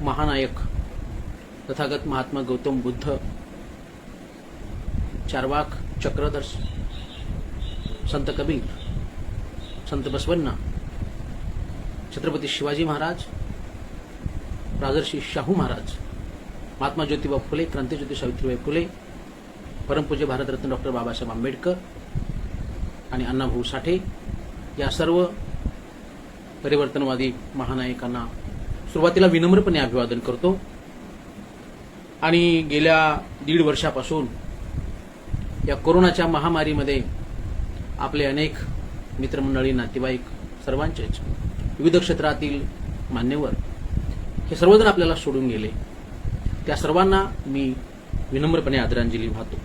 महानायक तथागत महात्मा गौतम बुद्ध, चार्वाक, चक्रधर, संत कबीर, संत बसवण्णा, छत्रपती शिवाजी महाराज, राजर्षी शाहू महाराज, महात्मा ज्योतिबा फुले, क्रांतीज्योती सावित्रीबाई फुले, परमपूज्य भारतरत्न डॉक्टर बाबासाहेब आंबेडकर आणि अण्णाभाऊ साठे या सर्व परिवर्तनवादी महानायकांना सुरुवातीला विनम्रपणे अभिवादन करतो. आणि गेल्या 1.5 वर्षापासून या कोरोनाच्या महामारीमध्ये आपले अनेक मित्रमंडळी, नातेवाईक, सर्वांचेच विविध क्षेत्रातील मान्यवर हे सर्वजण आपल्याला सोडून गेले. त्या सर्वांना मी विनम्रपणे आदरांजली वाहतो.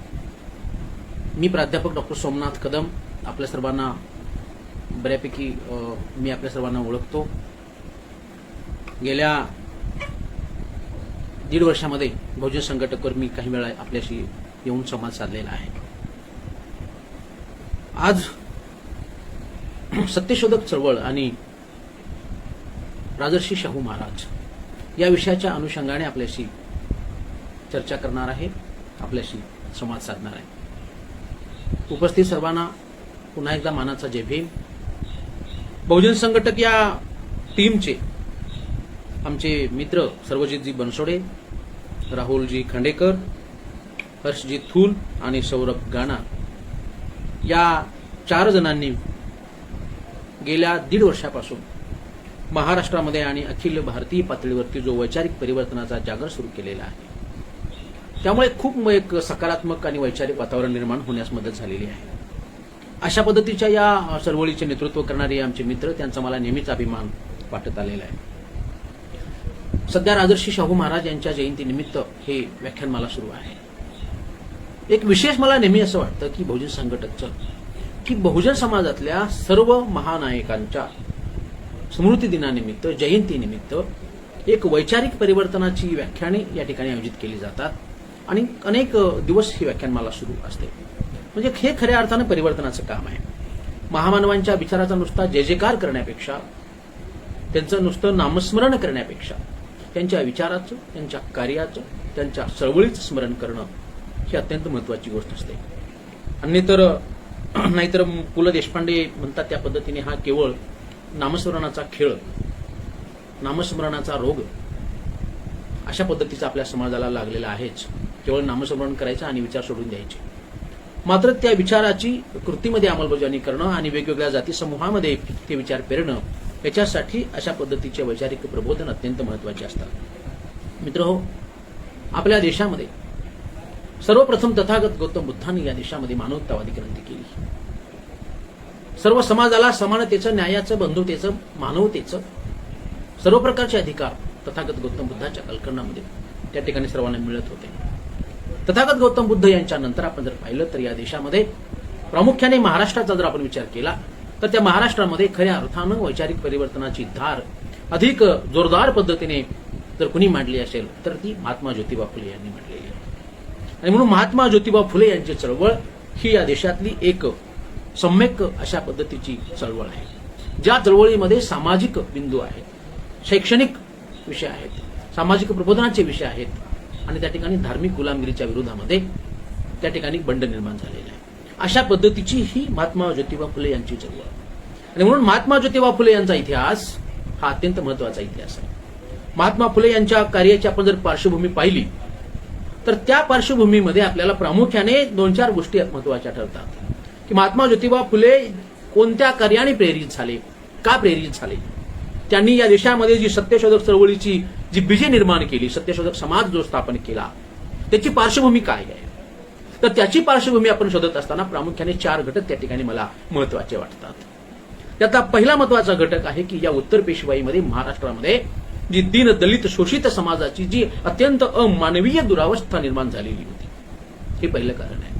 मी प्राध्यापक डॉक्टर सोमनाथ कदम आपल्या सर्वांना बऱ्यापैकी मी आपल्या सर्वांना ओळखतो. गेल्या 1.5 वर्षामध्ये बहुजन संघटकवर मी काही वेळा आपल्याशी येऊन संवाद साधलेला आहे. आज सत्यशोधक चळवळ आणि राजर्षी शाहू महाराज या विषयाच्या अनुषंगाने आपल्याशी चर्चा करणार आहे, आपल्याशी संवाद साधणार आहे. उपस्थित सर्वांना पुन्हा एकदा मानाचा जय भीम. बहुजन संघटक या टीमचे आमचे मित्र सर्वजितजी बनसोडे, राहुलजी खांडेकर, हर्षजी थूल आणि सौरभ गाणा या 4 जणांनी गेल्या 1.5 वर्षापासून महाराष्ट्रामध्ये आणि अखिल भारतीय पातळीवरती जो वैचारिक परिवर्तनाचा जागर सुरू केलेला आहे, त्यामुळे खूप एक सकारात्मक आणि वैचारिक वातावरण निर्माण होण्यास मदत झालेली आहे. अशा पद्धतीच्या या चळवळीचे नेतृत्व करणारे आमचे मित्र, त्यांचा मला नेहमीच अभिमान वाटत आलेला आहे. सध्या राजर्षी शाहू महाराज यांच्या जयंतीनिमित्त हे व्याख्यानमाला सुरू आहे. एक विशेष मला नेहमी असं वाटतं की बहुजन संघटकचं, की बहुजन समाजातल्या सर्व महानायकांच्या स्मृती दिनानिमित्त, जयंतीनिमित्त एक वैचारिक परिवर्तनाची व्याख्याने या ठिकाणी आयोजित केली जातात आणि अनेक दिवस ही व्याख्यानमाला सुरू असते. म्हणजे हे खऱ्या अर्थानं परिवर्तनाचं काम आहे. महामानवांच्या विचाराचा नुसता जय जयकार करण्यापेक्षा, त्यांचं नुसतं नामस्मरण करण्यापेक्षा, त्यांच्या विचाराचं, त्यांच्या कार्याचं, त्यांच्या चळवळीचं स्मरण करणं ही अत्यंत महत्वाची गोष्ट असते. नाहीतर पु ल देशपांडे म्हणतात त्या पद्धतीने हा केवळ नामस्मरणाचा खेळ, नामस्मरणाचा रोग अशा पद्धतीचा आपल्या समाजाला लागलेला आहेच. केवळ नामस्मरण करायचं आणि विचार सोडून द्यायचे. मात्र त्या विचाराची कृतीमध्ये अंमलबजावणी करणं आणि वेगवेगळ्या जाती समूहामध्ये ते विचार पेरणं, याच्यासाठी अशा पद्धतीचे वैचारिक प्रबोधन अत्यंत महत्वाचे असतात. मित्रहो, आपल्या देशामध्ये सर्वप्रथम तथागत गौतम बुद्धांनी या देशामध्ये मानवतावादी क्रांती केली. सर्व समाजाला समानतेचं, न्यायाचं, बंधुतेचं, मानवतेचं सर्व प्रकारचे अधिकार तथागत गौतम बुद्धाच्या कालखंडामध्ये त्या ठिकाणी सर्वांना मिळत होते. तथागत गौतम बुद्ध यांच्या नंतर आपण जर पाहिलं तर या देशामध्ये प्रामुख्याने महाराष्ट्राचा जर आपण विचार केला तर त्या महाराष्ट्रामध्ये खऱ्या अर्थानं वैचारिक परिवर्तनाची धार अधिक जोरदार पद्धतीने जर कुणी मांडली असेल तर ती महात्मा ज्योतिबा फुले यांनी मांडलेली आहे. आणि म्हणून महात्मा ज्योतिबा फुले यांची चळवळ ही या देशातली एक सम्यक अशा पद्धतीची चळवळ आहे, ज्या चळवळीमध्ये सामाजिक बिंदू आहेत, शैक्षणिक विषय आहेत, सामाजिक प्रबोधनाचे विषय आहेत आणि त्या ठिकाणी धार्मिक गुलामगिरीच्या विरोधामध्ये त्या ठिकाणी बंड निर्माण झालेला आहे. अशा पद्धतीची ही महात्मा ज्योतिबा फुले यांची चळवळ. आणि म्हणून महात्मा ज्योतिबा फुले यांचा इतिहास हा अत्यंत महत्वाचा इतिहास आहे. महात्मा फुले यांच्या कार्याची आपण जर पार्श्वभूमी पाहिली तर त्या पार्श्वभूमीमध्ये आपल्याला प्रामुख्याने 2-4 गोष्टी महत्वाच्या ठरतात. की महात्मा ज्योतिबा फुले कोणत्या कार्याने प्रेरित झाले, का प्रेरित झाले, त्यांनी या देशामध्ये जी सत्यशोधक चळवळीची जी बीजे निर्माण केली, सत्यशोधक समाज जो स्थापन केला, त्याची पार्श्वभूमी काय आहे. तर त्याची पार्श्वभूमी आपण शोधत असताना प्रामुख्याने 4 घटक त्या ठिकाणी मला महत्वाचे वाटतात. त्यातला पहिला महत्वाचा घटक आहे की या उत्तर पेशवाईमध्ये महाराष्ट्रामध्ये जी दीन दलित शोषित समाजाची जी अत्यंत अमानवीय दुरावस्था निर्माण झालेली होती, हे पहिलं कारण आहे.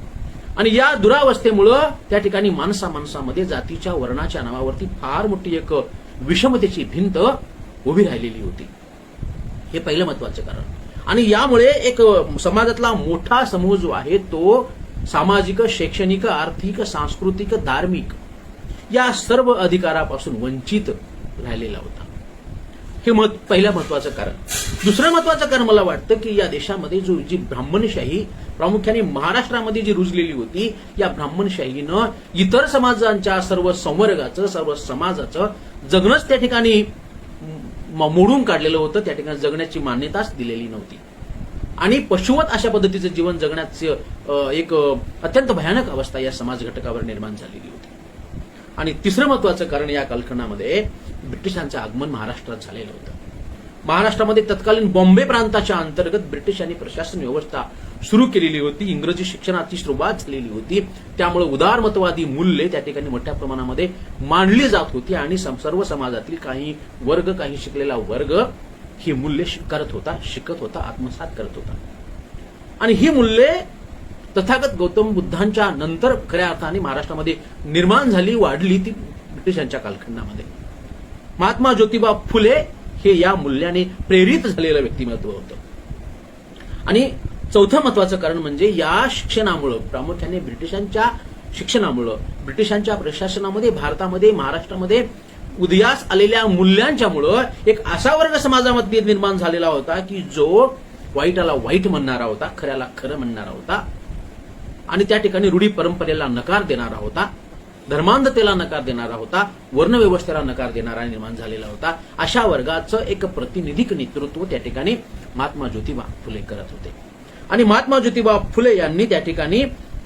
आणि या दुरावस्थेमुळं त्या ठिकाणी माणसामध्ये जातीच्या, वर्णाच्या नावावरती फार मोठी एक विषमतेची भिंत उभी राहिलेली होती. हे पहिलं महत्वाचं कारण. आणि यामुळे एक समाजातला मोठा समूह जो आहे तो सामाजिक, शैक्षणिक, आर्थिक, सांस्कृतिक, धार्मिक या सर्व अधिकारापासून वंचित राहिलेला होता. हे पहिलं महत्वाचं कारण. दुसरं महत्वाचं कारण मला वाटतं की या देशामध्ये जी ब्राह्मणशाही प्रामुख्याने महाराष्ट्रामध्ये जी रुजलेली होती, या ब्राह्मणशाहीनं इतर समाजांच्या सर्व संवर्गाचं, सर्व समाजाचं जगणंच त्या ठिकाणी मोडून काढलेलं होतं. त्या ठिकाणी जगण्याची मान्यताच दिलेली नव्हती आणि पशुवत अशा पद्धतीचं जीवन जगण्याचं एक अत्यंत भयानक अवस्था या समाज घटकावर निर्माण झालेली होती. आणि तिसरं महत्वाचं कारण या कालखंडामध्ये ब्रिटिशांचं आगमन महाराष्ट्रात झालेलं होतं. महाराष्ट्रामध्ये तत्कालीन बॉम्बे प्रांताच्या अंतर्गत ब्रिटिशांनी प्रशासन व्यवस्था सुरू केलेली होती. इंग्रजी शिक्षणाची सुरुवात झालेली होती. त्यामुळे उदारमतवादी मूल्ये त्या ठिकाणी मोठ्या प्रमाणामध्ये मांडली जात होती आणि सर्व समाजातील काही वर्ग, काही शिकलेला वर्ग ही मूल्ये करत होता, शिकत होता, आत्मसात करत होता. आणि ही मूल्ये तथागत गौतम बुद्धांच्या नंतर खऱ्या अर्थाने महाराष्ट्रामध्ये निर्माण झाली, वाढली ती ब्रिटिशांच्या कालखंडामध्ये. महात्मा ज्योतिबा फुले हे या मूल्याने प्रेरित झालेलं व्यक्तिमत्व होतं. आणि चौथं महत्वाचं कारण म्हणजे या शिक्षणामुळं, प्रामुख्याने ब्रिटिशांच्या शिक्षणामुळं, ब्रिटिशांच्या प्रशासनामध्ये, भारतामध्ये, महाराष्ट्रामध्ये उदयास आलेल्या मूल्यांच्यामुळं एक असा वर्ग समाजामध्ये निर्माण झालेला होता की जो वाईटाला वाईट म्हणणारा होता, खऱ्याला खरं म्हणणारा होता आणि त्या ठिकाणी रूढी परंपरेला नकार देणारा होता, धर्मांधतेला नकार देणारा होता, वर्णव्यवस्थेला नकार देणारा निर्माण झालेला होता. अशा वर्गाचं एक प्रतिनिधिक नेतृत्व त्या ठिकाणी महात्मा ज्योतिबा फुले करत होते. आणि महात्मा ज्योतिबा फुले यांनी त्या ठिकाणी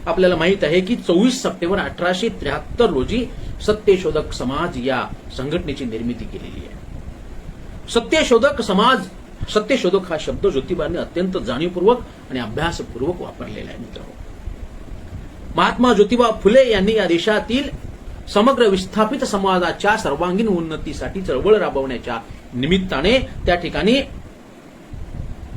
आपल्याला माहित आहे की 24 सप्टेंबर 1873 रोजी सत्यशोधक समाज या संघटनेची निर्मिती केलेली आहे. सत्यशोधक समाज, सत्यशोधक हा शब्द ज्योतिबांनी अत्यंत जाणीवपूर्वक आणि अभ्यासपूर्वक वापरलेला आहे. मित्रांनो, महात्मा ज्योतिबा फुले यांनी या देशातील समग्र विस्थापित समाजाच्या सर्वांगीण उन्नतीसाठी चळवळ राबवण्याच्या निमित्ताने त्या ठिकाणी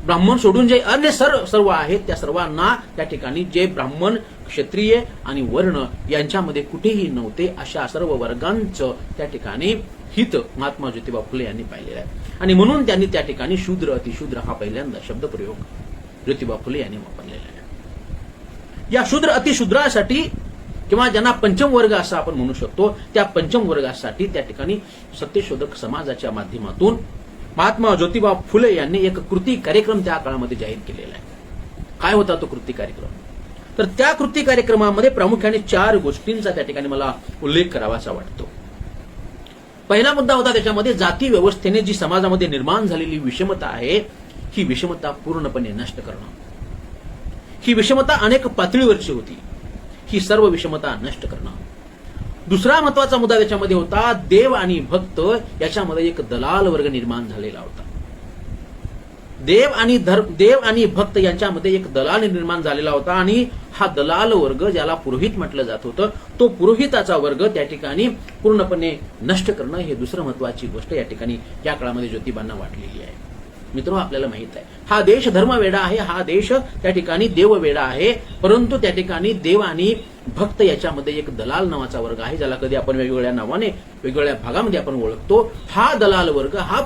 ब्राह्मण सोडून जे अन्य सर्व आहेत त्या सर्वांना त्या ठिकाणी जे ब्राह्मण, क्षत्रिय आणि वर्ण यांच्यामध्ये कुठेही नव्हते अशा सर्व वर्गांचं त्या ठिकाणी हित महात्मा ज्योतिबा फुले यांनी पाहिलेलं आहे. आणि म्हणून त्यांनी त्या ठिकाणी शूद्र अतिशूद्र हा पहिल्यांदा शब्दप्रयोग ज्योतिबा फुले यांनी वापरलेला आहे. या शूद्र अतिशूद्रासाठी किंवा ज्यांना पंचम वर्ग असं आपण म्हणू शकतो, त्या पंचम वर्गासाठी त्या ठिकाणी सत्यशोधक समाजाच्या माध्यमातून महात्मा ज्योतिबा फुले यांनी एक कृती कार्यक्रम त्या काळामध्ये जाहीर केलेला आहे. काय होता तो कृती कार्यक्रम? तर त्या कृती कार्यक्रमामध्ये प्रामुख्याने 4 गोष्टींचा त्या ठिकाणी मला उल्लेख करावासा वाटतो. पहिला मुद्दा होता त्याच्यामध्ये जाती व्यवस्थेने जी समाजामध्ये निर्माण झालेली विषमता आहे, ही विषमता पूर्णपणे नष्ट करणं. ही विषमता अनेक पातळीवरची होती, ही सर्व विषमता नष्ट करणं. दुसरा महत्वाचा मुद्दा त्याच्यामध्ये होता देव आणि भक्त याच्यामध्ये एक दलाल वर्ग निर्माण झालेला होता. देव आणि भक्त यांच्यामध्ये एक दलाल निर्माण झालेला होता आणि हा दलाल वर्ग, ज्याला पुरोहित म्हटलं जात होतं, तो पुरोहिताचा वर्ग त्या ठिकाणी पूर्णपणे नष्ट करणं हे दुसरं महत्वाची गोष्ट या ठिकाणी या काळामध्ये ज्योतिबांना वाटलेली आहे. मित्रांनो, आपल्याला माहित आहे हा देश धर्मवेडा आहे, हा देश त्या ठिकाणी देववेडा आहे, परंतु त्या ठिकाणी देव आणि भक्त याच्यामध्ये एक दलाल नावाचा वर्ग आहे, ज्याला कधी आपण वेगवेगळ्या नावाने वेगवेगळ्या भागामध्ये आपण ओळखतो. हा दलाल वर्ग, हा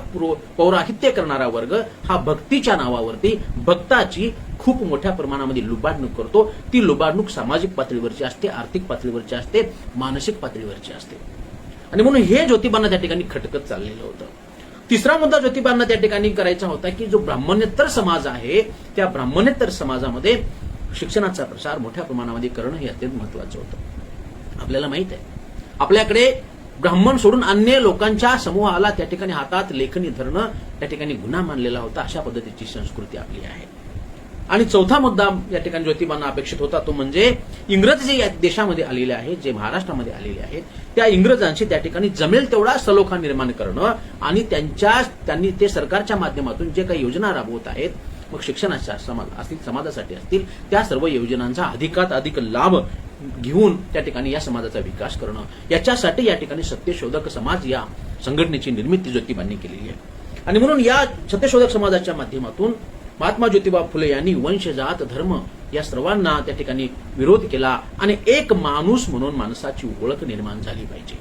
पौराहित्य करणारा वर्ग, हा भक्तीच्या नावावरती भक्ताची खूप मोठ्या प्रमाणामध्ये लुबाडणूक करतो. ती लुबाडणूक सामाजिक पातळीवरची असते, आर्थिक पातळीवरची असते, मानसिक पातळीवरची असते. आणि म्हणून हे ज्योतिबांना त्या ठिकाणी खटकत चाललेलं होतं. तिसरा मुद्दा ज्योतिबांना त्या ठिकाणी करायचा होता की जो ब्राह्मणेतर समाज आहे, त्या ब्राह्मणेतर समाजामध्ये शिक्षणाचा प्रसार मोठ्या प्रमाणामध्ये करणं हे अत्यंत महत्वाचं होतं. आपल्याला माहित आहे आपल्याकडे ब्राह्मण सोडून अन्य लोकांच्या समूहाला त्या ठिकाणी हातात लेखणी धरणं त्या ठिकाणी गुन्हा मानलेला होता. अशा पद्धतीची संस्कृती आपली आहे. आणि चौथा मुद्दा या ठिकाणी ज्योतिबांना अपेक्षित होता तो म्हणजे इंग्रज जे या देशामध्ये आलेले आहेत, जे महाराष्ट्रामध्ये आलेले आहेत, त्या इंग्रजांशी त्या ठिकाणी जमेल तेवढा सलोखा निर्माण करणं आणि त्यांनी ते सरकारच्या माध्यमातून जे काही योजना राबवत आहेत, मग शिक्षणाच्या समाजासाठी असतील, त्या सर्व योजनांचा अधिक लाभ घेऊन त्या ठिकाणी या समाजाचा विकास करणं, याच्यासाठी या ठिकाणी सत्यशोधक समाज या संघटनेची निर्मिती ज्योतिबांनी केलेली आहे. आणि म्हणून या सत्यशोधक समाजाच्या माध्यमातून महात्मा ज्योतिबा फुले यांनी वंश, जात, धर्म या सर्वांना त्या ठिकाणी विरोध केला आणि एक माणूस म्हणून माणसाची ओळख निर्माण झाली पाहिजे,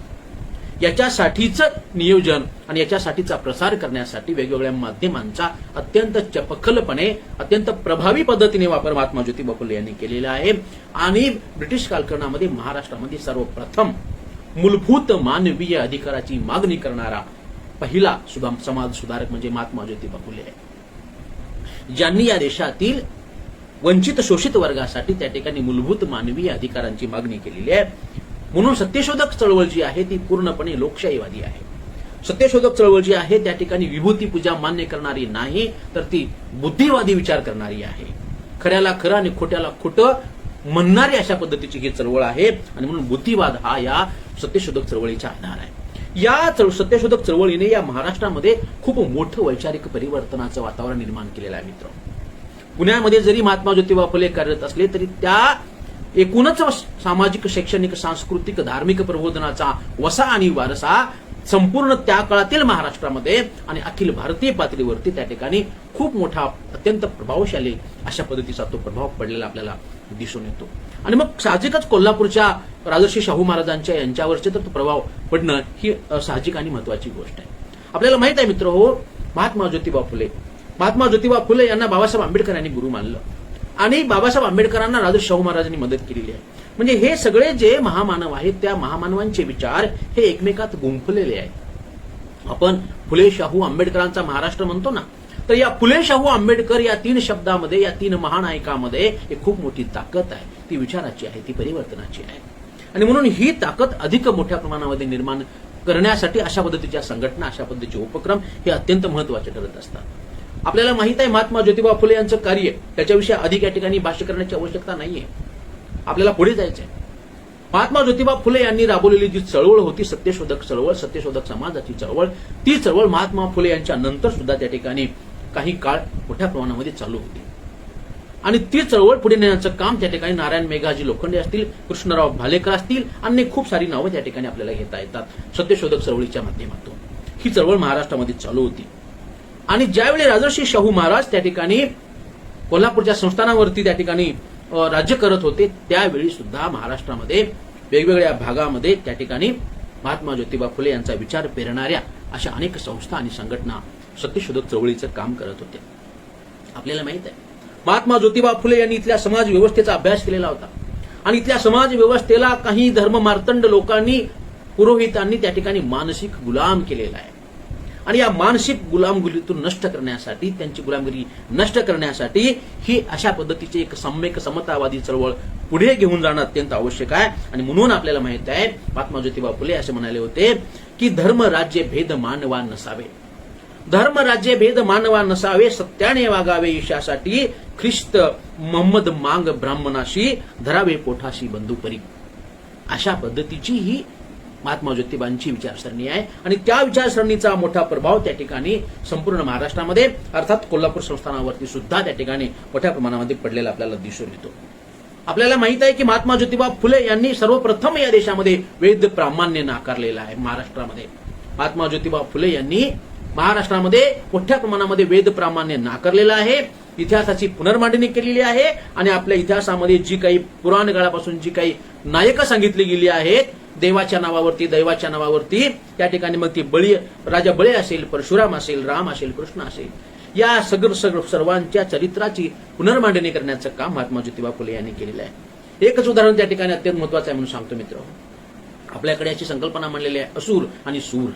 याच्यासाठीच नियोजन आणि याच्यासाठीचा प्रसार करण्यासाठी वेगवेगळ्या माध्यमांचा अत्यंत चपखलपणे, अत्यंत प्रभावी पद्धतीने वापर महात्मा ज्योतिबा फुले यांनी केलेला आहे. आणि ब्रिटिश कालखंडामध्ये महाराष्ट्रामध्ये सर्वप्रथम मूलभूत मानवीय अधिकाराची मागणी करणारा पहिला समाज सुधारक म्हणजे महात्मा ज्योतिबा फुले आहे. ज्यांनी या देशातील वंचित शोषित वर्गासाठी त्या ठिकाणी मूलभूत मानवी अधिकारांची मागणी केलेली आहे. म्हणून सत्यशोधक चळवळ जी आहे ती पूर्णपणे लोकशाहीवादी आहे. सत्यशोधक चळवळ जी आहे त्या ठिकाणी विभूती पूजा मान्य करणारी नाही, तर ती बुद्धिवादी विचार करणारी आहे. खऱ्याला खरं आणि खोट्याला खोटं म्हणणारी अशा पद्धतीची ही चळवळ आहे. आणि म्हणून बुद्धिवाद हा या सत्यशोधक चळवळीचा आधार आहे. या सत्यशोधक चळवळीने या महाराष्ट्रामध्ये खूप मोठं वैचारिक परिवर्तनाचं वातावरण निर्माण केलेलं आहे. मित्र, पुण्यामध्ये जरी महात्मा ज्योतिबा फुले कार्यरत असले तरी त्या एकूणच सामाजिक, शैक्षणिक, सांस्कृतिक, धार्मिक प्रबोधनाचा वसा आणि वारसा संपूर्ण त्या काळातील महाराष्ट्रामध्ये आणि अखिल भारतीय पातळीवरती त्या ठिकाणी खूप मोठा, अत्यंत प्रभावशाली अशा पद्धतीचा तो प्रभाव पडलेला आपल्याला दिसून येतो. आणि मग साहजिकच कोल्हापूरच्या राजर्षी शाहू महाराजांच्या यांच्यावरचे तर तो प्रभाव पडणं ही साहजिक आणि महत्वाची गोष्ट आहे. आपल्याला माहित आहे मित्र हो, महात्मा ज्योतिबा फुले यांना बाबासाहेब आंबेडकर यांनी गुरु मानलं आणि बाबासाहेब आंबेडकरांना राजर्षी शाहू महाराजांनी मदत केलेली आहे. म्हणजे हे सगळे जे महामानव आहेत त्या महामानवांचे विचार हे एकमेकात गुंफलेले आहेत. आपण फुले, शाहू, आंबेडकरांचा महाराष्ट्र म्हणतो ना, तर या फुले, शाहू, आंबेडकर या तीन शब्दामध्ये, या तीन महानायकामध्ये एक खूप मोठी ताकद आहे. ती विचाराची आहे, ती परिवर्तनाची आहे. आणि म्हणून ही ताकद अधिक मोठ्या प्रमाणामध्ये निर्माण करण्यासाठी अशा पद्धतीच्या संघटना, अशा पद्धतीचे उपक्रम हे अत्यंत महत्वाचे ठरत असतात. आपल्याला माहित आहे महात्मा ज्योतिबा फुले यांचं कार्य, त्याच्याविषयी अधिक या ठिकाणी भाष्य करण्याची आवश्यकता नाहीये. आपल्याला पुढे जायचंय. महात्मा ज्योतिबा फुले यांनी राबवलेली जी चळवळ होती, सत्यशोधक चळवळ, सत्यशोधक समाजाची चळवळ, ती चळवळ महात्मा फुले यांच्या नंतर सुद्धा त्या ठिकाणी काही काळ मोठ्या प्रमाणामध्ये चालू होती. आणि ती चळवळ पुढे नेण्याचं काम त्या ठिकाणी नारायण मेघाजी लोखंडे असतील, कृष्णराव भालेकर असतील, आणि खूप सारी नावं त्या ठिकाणी आपल्याला घेता येतात. सत्यशोधक चळवळीच्या माध्यमातून ही चळवळ महाराष्ट्रामध्ये चालू होती. आणि ज्यावेळी राजर्षी शाहू महाराज त्या ठिकाणी कोल्हापूरच्या संस्थानावरती त्या ठिकाणी राज्य करत होते, त्यावेळी सुद्धा महाराष्ट्रामध्ये वेगवेगळ्या भागामध्ये त्या ठिकाणी महात्मा ज्योतिबा फुले यांचा विचार पेरणाऱ्या अशा अनेक संस्था आणि संघटना सत्यशोधक चळवळीचं काम करत होते. आपल्याला माहित आहे महात्मा ज्योतिबा फुले यांनी इथल्या समाज व्यवस्थेचा अभ्यास केलेला होता. आणि इथल्या समाज व्यवस्थेला काही धर्ममार्तंड लोकांनी, पुरोहितांनी त्या ठिकाणी मानसिक गुलाम केलेला आहे. आणि या मानसिक गुलामगिरीतून नष्ट करण्यासाठी, त्यांची गुलामगिरी नष्ट करण्यासाठी ही अशा पद्धतीची एक सम्यक समतावादी चळवळ पुढे घेऊन जाणं अत्यंत आवश्यक आहे. आणि म्हणून आपल्याला माहित आहे महात्मा ज्योतिबा फुले असे म्हणाले होते की धर्म राज्य भेद मानवा नसावे, धर्म राज्य भेद मानवा नसावे, सत्याने वागावे ईशासाठी, ख्रिस्त मोहम्मद मांग ब्राह्मणाशी, धरावे पोठाशी बंधुपरी. अशा पद्धतीची ही महात्मा ज्योतिबांची विचारसरणी आहे. आणि त्या विचारसरणीचा मोठा प्रभाव त्या ठिकाणी संपूर्ण महाराष्ट्रामध्ये, अर्थात कोल्हापूर संस्थानावरती सुद्धा त्या ठिकाणी मोठ्या प्रमाणामध्ये पडलेला आपल्याला दिसून येतो. आपल्याला माहित आहे की महात्मा ज्योतिबा फुले यांनी सर्वप्रथम या देशामध्ये वेद प्रामाण्य नाकारलेलं आहे. महाराष्ट्रामध्ये महात्मा ज्योतिबा फुले यांनी महाराष्ट्रामध्ये मोठ्या प्रमाणामध्ये वेद प्रामाण्य नाकारलेलं आहे. इतिहासाची पुनर्मांडणी केलेली आहे. आणि आपल्या इतिहासामध्ये जी काही पुराण काळापासून जी काही नायकं सांगितली गेली आहेत, देवाच्या नावावरती, दैवाच्या नावावरती, त्या ठिकाणी मग ती राजा बळी असेल, परशुराम असेल, राम असेल, कृष्ण असेल, या सर्वांच्या चरित्राची पुनर्मांडणी करण्याचं काम महात्मा ज्योतिबा फुले यांनी केलेलं आहे. एकच उदाहरण त्या ठिकाणी अत्यंत महत्वाचं आहे म्हणून सांगतो मित्र. आपल्याकडे याची संकल्पना मांडलेली आहे असुर आणि सूर.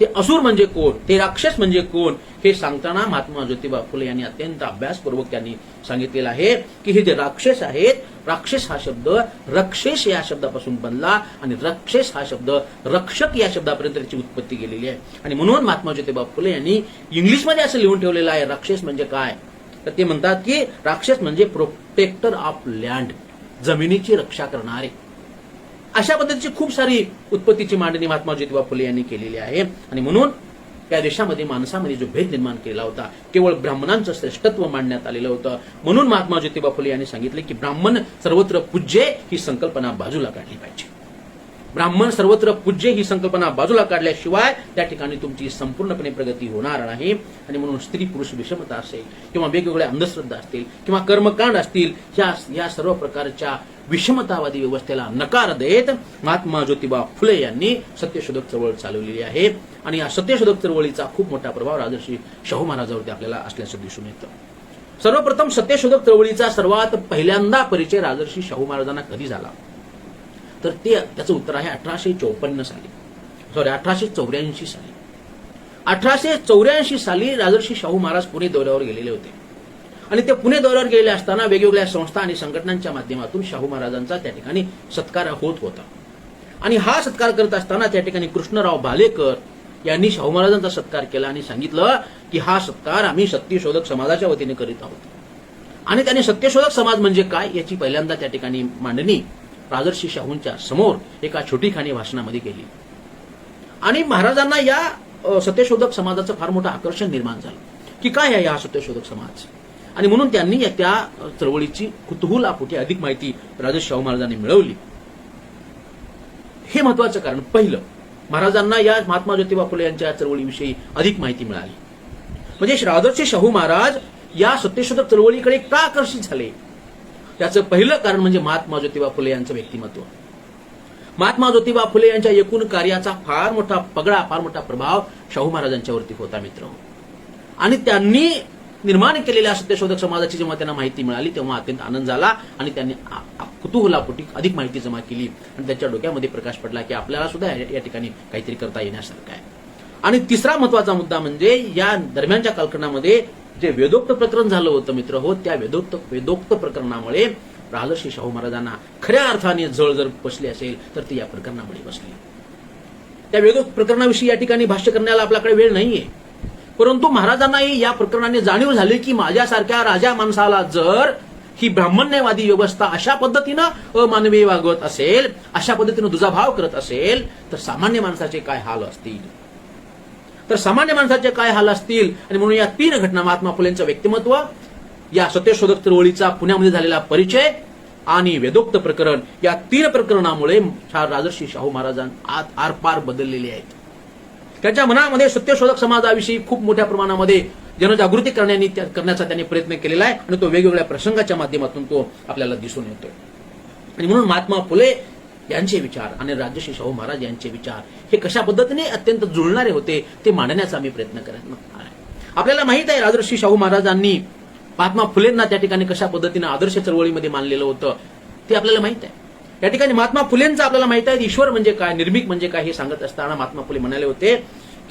ते असुर म्हणजे कोण, ते राक्षस म्हणजे कोण, हे सांगताना महात्मा ज्योतिबा फुले यांनी अत्यंत अभ्यासपूर्वक त्यांनी सांगितलेलं आहे की हे जे राक्षस आहेत, राक्षस हा शब्द रक्षेश या शब्दापासून बनला आणि रक्षेस हा शब्द रक्षक या शब्दापर्यंत त्याची उत्पत्ती गेलेली आहे. आणि म्हणून महात्मा ज्योतिबा फुले यांनी इंग्लिशमध्ये असं लिहून ठेवलेलं आहे राक्षस म्हणजे काय, तर ते म्हणतात की राक्षस म्हणजे प्रोटेक्टर ऑफ लँड, जमिनीची रक्षा करणारे. अशा पद्धतीची खूप सारी उत्पत्तीची मांडणी महात्मा ज्योतिबा फुले यांनी केलेली आहे. आणि म्हणून त्या देशामध्ये माणसामध्ये जो भेद निर्माण केला होता, केवळ ब्राह्मणांचं श्रेष्ठत्व मांडण्यात आलेलं होतं. म्हणून महात्मा ज्योतिबा फुले यांनी सांगितले की ब्राह्मण सर्वत्र पूज्य ही संकल्पना बाजूला काढली पाहिजे. ब्राह्मण सर्वत्र पूज्य ही संकल्पना बाजूला काढल्याशिवाय त्या ठिकाणी तुमची संपूर्णपणे प्रगती होणार नाही. आणि म्हणून स्त्री पुरुष विषमता असेल किंवा वेगवेगळ्या अंधश्रद्धा असतील किंवा कर्मकांड असतील, या सर्व प्रकारच्या विषमतावादी व्यवस्थेला नकार देत महात्मा ज्योतिबा फुले यांनी सत्यशोधक चळवळ चालवलेली आहे. आणि या सत्यशोधक चळवळीचा खूप मोठा प्रभाव राजर्षी शाहू महाराजांवरती आपल्याला असल्याचं दिसून येतं. सर्वप्रथम सत्यशोधक चळवळीचा सर्वात पहिल्यांदा परिचय राजर्षी शाहू महाराजांना कधी झाला, तर त्याचं उत्तर आहे 1854 साली, 1884 साली. 1884 साली राजर्षी शाहू महाराज पुणे दौऱ्यावर गेलेले होते. आणि ते पुणे दौऱ्यावर गेले असताना वेगवेगळ्या संस्था आणि संघटनांच्या माध्यमातून शाहू महाराजांचा त्या ठिकाणी सत्कार होत होता. आणि हा सत्कार करत असताना त्या ठिकाणी कृष्णराव भालेकर यांनी शाहू महाराजांचा सत्कार केला आणि सांगितलं की हा सत्कार आम्ही सत्यशोधक समाजाच्या वतीने करीत आहोत. आणि त्यांनी सत्यशोधक समाज म्हणजे काय याची पहिल्यांदा त्या ठिकाणी मांडणी राजर्षी शाहूंच्या समोर एका छोटीखानी भाषणामध्ये केली. आणि महाराजांना या सत्यशोधक समाजाचं फार मोठं आकर्षण निर्माण झालं की काय आहे हा सत्यशोधक समाज. आणि म्हणून त्यांनी त्या चळवळीची कुतूहलापोटी अधिक माहिती राजर्षी शाहू महाराजांनी मिळवली. हे महत्वाचं कारण पहिलं, महाराजांना या महात्मा ज्योतिबा फुले यांच्या चळवळीविषयी अधिक माहिती मिळाली. म्हणजे राजर्षी शाहू महाराज या सत्यशोधक चळवळीकडे का आकर्षित झाले, त्याचं पहिलं कारण म्हणजे महात्मा ज्योतिबा फुले यांचं व्यक्तिमत्व. महात्मा ज्योतिबा फुले यांच्या एकूण कार्याचा फार मोठा पगडा, फार मोठा प्रभाव शाहू महाराजांच्यावरती होता मित्र. आणि त्यांनी निर्माण केलेल्या सत्यशोधक समाजाची जेव्हा त्यांना माहिती मिळाली तेव्हा अत्यंत आनंद झाला आणि त्यांनी कुतूहलापोटी अधिक माहिती जमा केली आणि त्यांच्या डोक्यामध्ये प्रकाश पडला की आपल्याला सुद्धा या ठिकाणी काहीतरी करता येण्यासारखं आहे. आणि तिसरा महत्वाचा मुद्दा म्हणजे या दरम्यानच्या कालखंडामध्ये जे वेदोक्त प्रकरण झालं होतं मित्र हो, त्या वेदोक्त प्रकरणामुळे राजर्षी शाहू महाराजांना खऱ्या अर्थाने झळ जर बसली असेल तर ती या प्रकरणामुळे बसली. त्या वेदोक्त प्रकरणाविषयी या ठिकाणी भाष्य करण्याला आपल्याकडे वेळ नाहीये, परंतु महाराजांनाही या प्रकरणाने जाणीव झाली की माझ्यासारख्या राजा माणसाला जर ही ब्राह्मण्यवादी व्यवस्था अशा पद्धतीनं अमानवी वागवत असेल, अशा पद्धतीनं दुजाभाव करत असेल तर सामान्य माणसाचे काय हाल असतील, आणि म्हणून या 3 घटना, महात्मा फुलेंचं व्यक्तिमत्व, या सत्यशोधक चळवळीचा पुण्यामध्ये झालेला परिचय आणि वेदोक्त प्रकरण, या 3 प्रकरणामुळे राजर्षी शाहू महाराजांना आरपार बदललेले आहेत. त्याच्या मनामध्ये सत्यशोधक समाजाविषयी खूप मोठ्या प्रमाणामध्ये जनजागृती करण्याचा त्यांनी प्रयत्न केलेला आहे आणि तो वेगवेगळ्या प्रसंगाच्या माध्यमातून तो आपल्याला दिसून येतोय. आणि म्हणून महात्मा फुले यांचे विचार आणि राजर्षी शाहू महाराज यांचे विचार हे कशा पद्धतीने अत्यंत जुळणारे होते ते मांडण्याचा आम्ही प्रयत्न करत आहे. आपल्याला माहित आहे राजर्षी शाहू महाराजांनी महात्मा फुलेंना त्या ठिकाणी कशा पद्धतीने आदर्श चळवळीमध्ये मानलेलं होतं ते आपल्याला माहित आहे. या ठिकाणी महात्मा फुलेंचं आपल्याला माहित आहे ईश्वर म्हणजे काय, निर्मिक म्हणजे काय हे सांगत असताना महात्मा फुले म्हणाले होते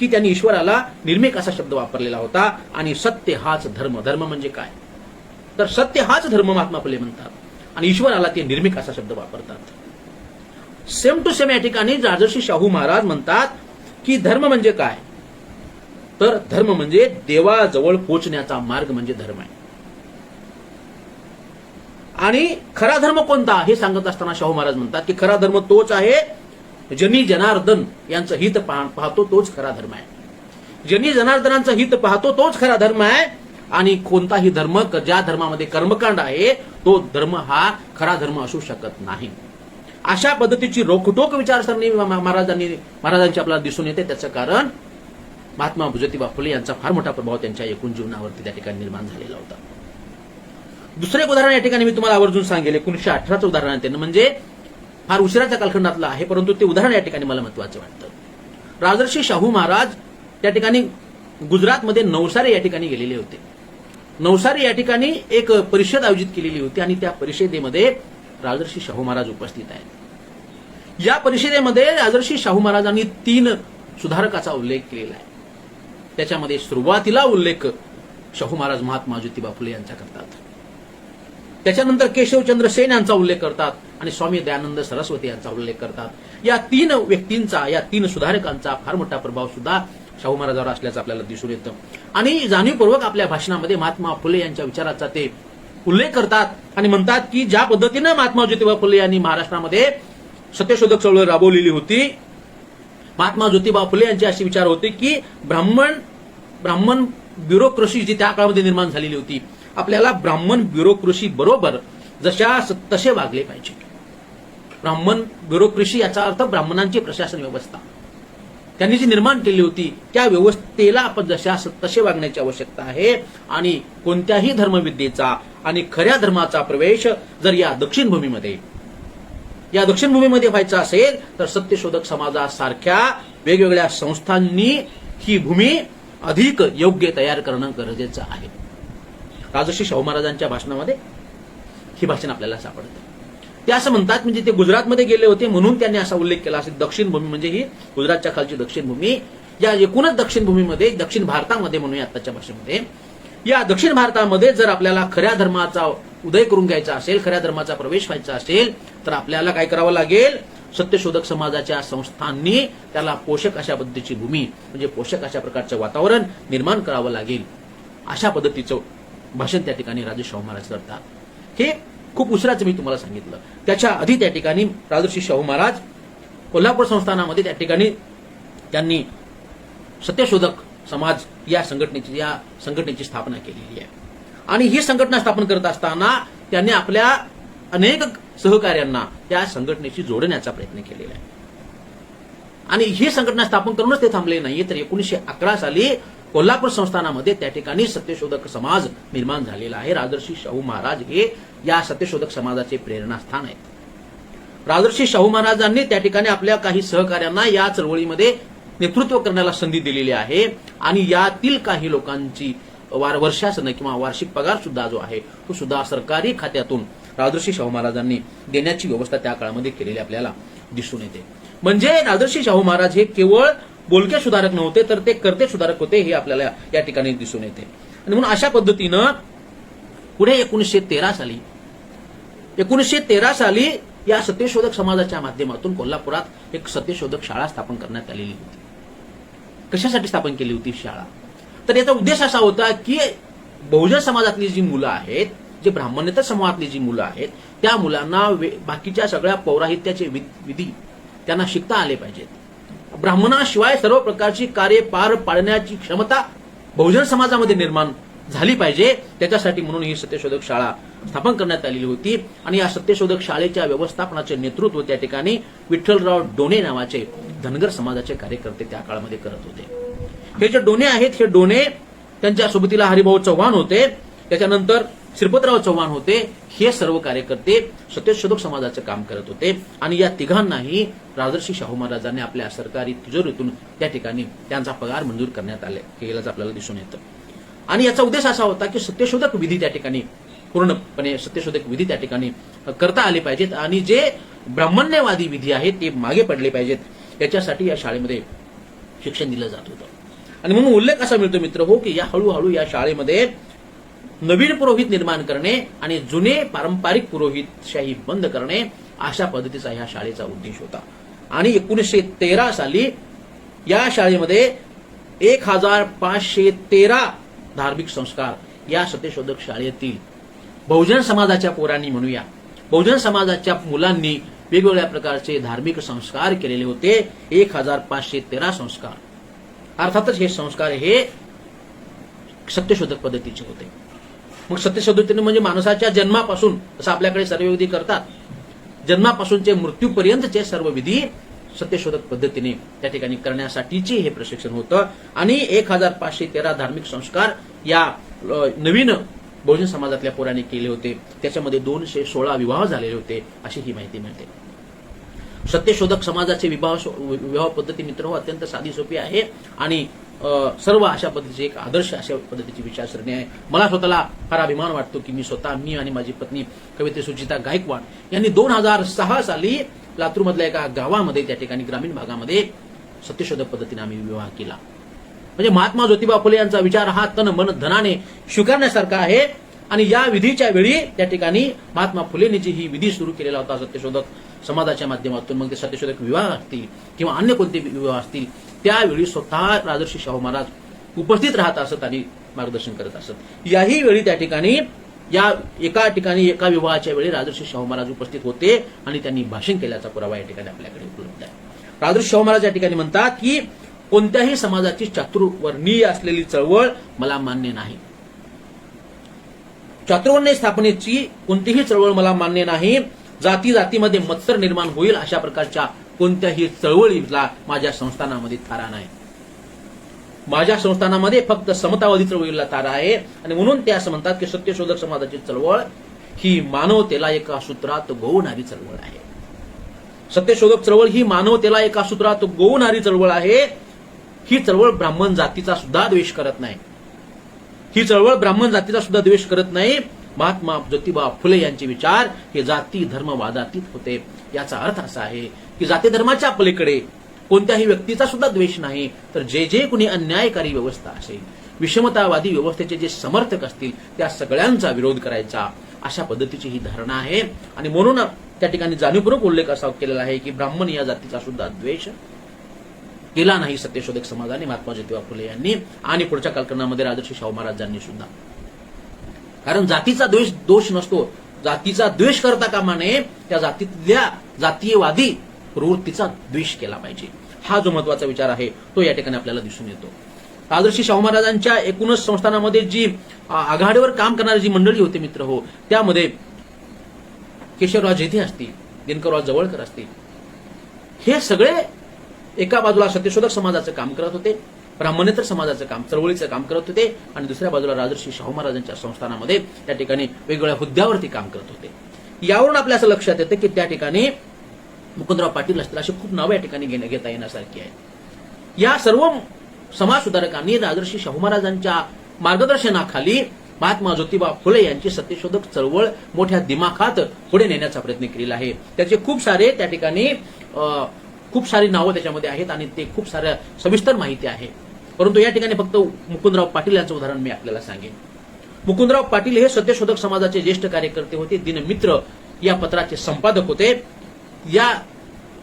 की त्यांनी ईश्वराला निर्मिक असा शब्द वापरलेला होता आणि सत्य हाच धर्म. धर्म म्हणजे काय तर सत्य हाच धर्म महात्मा फुले म्हणतात आणि ईश्वराला ते निर्मिक असा शब्द वापरतात. सेम टू सेम या ठिकाणी राजर्षी शाहू महाराज म्हणतात की धर्म म्हणजे काय तर धर्म म्हणजे देवाजवळ पोहोचण्याचा मार्ग म्हणजे धर्म आहे. आणि खरा धर्म कोणता हे सांगत असताना शाहू महाराज म्हणतात की खरा धर्म तोच आहे जनी जनार्दन यांचं हित पाहतो तोच खरा धर्म आहे. जनी जनार्दनांचं हित पाहतो तोच खरा धर्म आहे. आणि कोणताही धर्म, ज्या धर्मामध्ये कर्मकांड आहे तो धर्म हा खरा धर्म असू शकत नाही. अशा पद्धतीची रोखटोक विचारसरणी महाराजांची आपल्याला दिसून येते. त्याचं कारण महात्मा ज्योतिबा फुले यांचा फार मोठा प्रभाव त्यांच्या एकूण जीवनावरती त्या ठिकाणी निर्माण झालेला होता. दुसरे एक उदाहरण या ठिकाणी मी तुम्हाला आवर्जून सांगेल. 1918चं उदाहरण आहे त्यांना, म्हणजे फार उशिराच्या कालखंडातलं आहे परंतु ते उदाहरण या ठिकाणी मला महत्वाचं वाटतं. राजर्षी शाहू महाराज त्या ठिकाणी गुजरातमध्ये नवसारी या ठिकाणी गेलेले होते. नवसारी या ठिकाणी एक परिषद आयोजित केलेली होती आणि त्या परिषदेमध्ये राजर्षी शाहू महाराज उपस्थित आहेत. या परिषदेमध्ये राजर्षी शाहू महाराजांनी 3 सुधारकाचा उल्लेख केलेला आहे. त्याच्यामध्ये सुरुवातीला उल्लेख शाहू महाराज महात्मा ज्योतिबा फुले यांचा करतात, त्याच्यानंतर केशवचंद्र सेन यांचा उल्लेख करतात आणि स्वामी दयानंद सरस्वती यांचा उल्लेख करतात. या 3 व्यक्तींचा, या 3 सुधारकांचा फार मोठा प्रभाव सुद्धा शाहू महाराजांवर असल्याचं आपल्याला दिसून येतं. आणि जाणीवपूर्वक आपल्या भाषणामध्ये महात्मा फुले यांच्या विचाराचा ते उल्लेख करतात आणि म्हणतात की ज्या पद्धतीनं महात्मा ज्योतिबा फुले यांनी महाराष्ट्रामध्ये सत्यशोधक चळवळ राबवलेली होती, महात्मा ज्योतिबा फुले यांचे असे विचार होते की ब्राह्मण ब्युरोक्रेसी जी त्या काळामध्ये निर्माण झालेली होती, आपल्याला ब्राह्मण ब्युरोक्रेसी बरोबर जशा तसे वागले पाहिजे. ब्राह्मण ब्युरोक्रेसी याचा अर्थ ब्राह्मणांची प्रशासन व्यवस्था त्यांनी जी निर्माण केली होती त्या व्यवस्थेला आपण जशा तसे वागण्याची आवश्यकता आहे. आणि कोणत्याही धर्मविद्येचा आणि खऱ्या धर्माचा प्रवेश जर या दक्षिण भूमीमध्ये व्हायचा असेल तर सत्यशोधक समाजासारख्या वेगवेगळ्या संस्थांनी ही भूमी अधिक योग्य तयार करणं गरजेचं आहे. राजर्षी शाहू महाराजांच्या भाषणामध्ये ही भाषण आपल्याला सापडतं. ते असं म्हणतात, म्हणजे ते गुजरातमध्ये गेले होते म्हणून त्यांनी असा उल्लेख केला असेल. दक्षिण भूमी म्हणजे ही गुजरातच्या खालची दक्षिण भूमी, या एकूणच दक्षिण भूमीमध्ये, दक्षिण भारतामध्ये म्हणूया आताच्या भाषेमध्ये, या दक्षिण भारतामध्ये जर आपल्याला खऱ्या धर्माचा उदय करून घ्यायचा असेल, खऱ्या धर्माचा प्रवेश व्हायचा असेल, तर आपल्याला काय करावं लागेल? सत्यशोधक समाजाच्या संस्थांनी त्याला पोषक अशा पद्धतीची भूमी म्हणजे पोषक अशा प्रकारचं वातावरण निर्माण करावं लागेल. अशा पद्धतीचं भाषण त्या ठिकाणी राजर्षी शाहू महाराज करतात. हे खूप उशिराचं मी तुम्हाला सांगितलं. त्याच्या आधी त्या ठिकाणी राजर्षी शाहू महाराज कोल्हापूर संस्थानामध्ये त्या ठिकाणी त्यांनी सत्यशोधक समाज या संघटनेची स्थापना केलेली आहे. आणि ही संघटना स्थापन करत असताना त्यांनी आपल्या अनेक सहकार्यांना त्या संघटनेशी जोडण्याचा प्रयत्न केलेला आहे. आणि ही संघटना स्थापन करूनच ते थांबले नाहीये, तर 1911 साली कोल्हापूर संस्थानामध्ये त्या ठिकाणी सत्यशोधक समाज निर्माण झालेला आहे. राजर्षी शाहू महाराज हे या सत्यशोधक समाजाचे प्रेरणास्थान आहेत. राजर्षी शाहू महाराजांनी त्या ठिकाणी आपल्या काही सहकार्यांना या चळवळीमध्ये नेतृत्व करण्याला संधी दिलेली आहे. आणि यातील काही लोकांची वर्षासन किंवा वार्षिक पगार सुद्धा जो आहे तो सुद्धा सरकारी खात्यातून राजर्षी शाहू महाराजांनी देण्याची व्यवस्था त्या काळामध्ये केलेली आपल्याला दिसून येते. म्हणजे राजर्षी शाहू महाराज हे केवळ बोलके सुधारक नव्हते, तर ते कर्ते सुधारक होते, हे आपल्याला या ठिकाणी दिसून येते. आणि म्हणून अशा पद्धतीनं पुढे 1913 साली या सत्यशोधक समाजाच्या माध्यमातून कोल्हापुरात एक सत्यशोधक शाळा स्थापन करण्यात आलेली होती. कशासाठी स्थापन केली होती शाळा? तर याचा उद्देश असा होता की बहुजन समाजातली जी मुलं आहेत, जे ब्राह्मणेतर समूहातली जी मुलं आहेत, त्या मुलांना बाकीच्या सगळ्या पौराहित्याचे विधी त्यांना शिकता आले पाहिजेत. ब्राह्मणाशिवाय सर्व प्रकारची कार्य पार पाडण्याची क्षमता बहुजन समाजामध्ये निर्माण झाली पाहिजे. त्याच्यासाठी म्हणून ही सत्यशोधक शाळा स्थापन करण्यात आलेली होती. आणि या सत्यशोधक शाळेच्या व्यवस्थापनाचे नेतृत्व त्या ठिकाणी विठ्ठलराव डोणे नावाचे धनगर समाजाचे कार्यकर्ते त्या काळामध्ये करत होते. हे जे डोणे आहेत, हे डोणे त्यांच्या सोबतीला हरिभाऊ चव्हाण होते, त्याच्यानंतर श्रीपतराव चव्हाण होते. हे सर्व कार्यकर्ते सत्यशोधक समाजाचं काम करत होते. आणि या तिघांनाही राजर्षी शाहू महाराजांनी आपल्या सरकारी तिजोरीतून त्या ठिकाणी त्यांचा पगार मंजूर करण्यात केल्याचं आपल्याला दिसून येतं. आणि याचा उद्देश असा होता की सत्यशोधक विधी त्या ठिकाणी पूर्णपणे सत्यशोधक विधी त्या ठिकाणी करता आले पाहिजेत आणि जे ब्राह्मण्यवादी विधी आहेत ते मागे पडले पाहिजेत. याच्यासाठी या शाळेमध्ये शिक्षण दिलं जात होतं. आणि म्हणून उल्लेख असा मिळतो मित्र हो की या हळूहळू या शाळेमध्ये नवीन पुरोहित निर्माण करणे आणि जुने पारंपरिक पुरोहितशाही बंद करणे अशा पद्धतीचा ह्या शाळेचा उद्देश होता. आणि 1913 साली या शाळेमध्ये 1513 धार्मिक संस्कार या सत्यशोधक शाळेतील बहुजन समाजाच्या पोरांनी म्हणूया, बहुजन समाजाच्या मुलांनी वेगवेगळ्या प्रकारचे धार्मिक संस्कार केलेले होते. 1513 संस्कार. अर्थातच हे संस्कार हे सत्यशोधक पद्धतीचे होते. मग सत्यशोधक म्हणजे माणसाच्या जन्मापासून, जसं आपल्याकडे सर्व विधी करतात, जन्मापासूनचे मृत्यूपर्यंतचे सर्व विधी सत्यशोधक पद्धतीने त्या ठिकाणी करण्यासाठीचे हे प्रशिक्षण होतं. आणि 1513 धार्मिक संस्कार या नवीन बहुजन समाजातल्या पोरांनी केले होते. त्याच्यामध्ये 216 विवाह झालेले होते अशी ही माहिती मिळते. सत्यशोधक समाजाचे विवाह पद्धती मित्र अत्यंत साधी सोपी आहे आणि सर्व अशा पद्धतीची एक आदर्श अशा पद्धतीची विचारसरणी आहे. मला स्वतःला फार अभिमान वाटतो की मी आणि माझी पत्नी कवयित्री सुचिता गायकवाड यांनी 2006 साली लातूरमधल्या एका गावामध्ये त्या ठिकाणी ग्रामीण भागामध्ये सत्यशोधक पद्धतीने आम्ही विवाह केला. म्हणजे महात्मा ज्योतिबा फुले यांचा विचार हा तन मन धनाने स्वीकारण्यासारखा आहे. आणि या विधीच्या वेळी त्या ठिकाणी महात्मा फुलेंनी जी ही विधी सुरू केलेला होता सत्यशोधक समाजाच्या माध्यमातून, मग ते सत्यशोधक विवाह असतील किंवा अन्य कोणते विवाह असतील, त्यावेळी स्वतः राजर्षी शाहू महाराज उपस्थित राहत असत आणि मार्गदर्शन करत असत. याही वेळी त्या ठिकाणी एका विवाहाच्या वेळी राजर्षी शाहू महाराज उपस्थित होते आणि त्यांनी भाषण केल्याचा पुरावा या ठिकाणी आपल्याकडे उपलब्ध आहे. राजर्षी शाहू महाराज या ठिकाणी म्हणतात की कोणत्याही समाजाची चातुर्वर्णीय असलेली चळवळ मला मान्य नाही. चातुर्वर्णीय स्थापनेची कोणतीही चळवळ मला मान्य नाही. जातीमध्ये मत्सर निर्माण होईल अशा प्रकारच्या कोणत्याही चळवळीला माझ्या संस्थानामध्ये थारा नाही. माझ्या संस्थानामध्ये फक्त समतावादी चळवळीला थारा आहे. आणि म्हणून ते असं म्हणतात की सत्यशोधक समाजाची चळवळ ही मानवतेला एका सूत्रात गोवणारी चळवळ आहे. सत्यशोधक चळवळ ही मानवतेला एका सूत्रात गोवणारी चळवळ आहे. ही चळवळ ब्राह्मण जातीचा सुद्धा द्वेष करत नाही. ही चळवळ ब्राह्मण जातीचा सुद्धा द्वेष करत नाही. महात्मा ज्योतिबा फुले यांचे विचार हे जाती धर्मवादातीत होते. याचा अर्थ असा आहे की जाती धर्माच्या पलीकडे कोणत्याही व्यक्तीचा सुद्धा द्वेष नाही, तर जे कुणी अन्यायकारी व्यवस्था असेल विषमतावादी व्यवस्थेचे जे समर्थक असतील त्या सगळ्यांचा विरोध करायचा, अशा पद्धतीची ही धारणा आहे. आणि म्हणून त्या ठिकाणी जाणीवपूर्वक उल्लेख असा केलेला आहे की ब्राह्मण या जातीचा सुद्धा द्वेष केला नाही सत्यशोधक समाजाने, महात्मा ज्योतिबा फुले यांनी आणि पुढच्या कालखंडामध्ये राजर्षी शाहू महाराजांनी सुद्धा. कारण जातीचा दोष नसतो, जातीचा द्वेष करता कामा नये, त्या जातीतल्या जातीयवादी प्रवृत्तीचा द्वेष केला पाहिजे. हा जो महत्वाचा विचार आहे तो या ठिकाणी आपल्याला दिसून येतो. राजर्षी शाहू महाराजांच्या एकूणच संस्थानामध्ये जी आघाडीवर काम करणारी जी मंडळी होती मित्र हो, त्यामध्ये केशवराव जेधे असतील, दिनकरराव जवळकर असतील, हे सगळे एका बाजूला सत्यशोधक समाजाचं काम करत होते, ब्राह्मणेतर समाजाचं काम, चळवळीचं काम करत होते, आणि दुसऱ्या बाजूला राजर्षी शाहू महाराजांच्या संस्थानामध्ये त्या ठिकाणी वेगवेगळ्या हुद्द्यावरती काम करत होते. यावरून आपल्या असं लक्षात येतं की त्या ठिकाणी मुकुंदराव पाटील असतील अशी खूप नावं या ठिकाणी घेता येण्यासारखी आहेत. या सर्व समाज सुधारकांनी राजर्षी शाहू महाराजांच्या मार्गदर्शनाखाली महात्मा ज्योतिबा फुले यांची सत्यशोधक चळवळ मोठ्या दिमाखात पुढे नेण्याचा प्रयत्न केलेला आहे. त्याचे खूप सारे त्या ठिकाणी खूप सारी नावं त्याच्यामध्ये आहेत आणि ते खूप साऱ्या सविस्तर माहिती आहे. परंतु या ठिकाणी फक्त मुकुंदराव पाटील यांचं उदाहरण मी आपल्याला सांगेन. मुकुंदराव पाटील हे सत्यशोधक समाजाचे ज्येष्ठ कार्यकर्ते होते, दिनमित्र या पत्राचे संपादक होते. या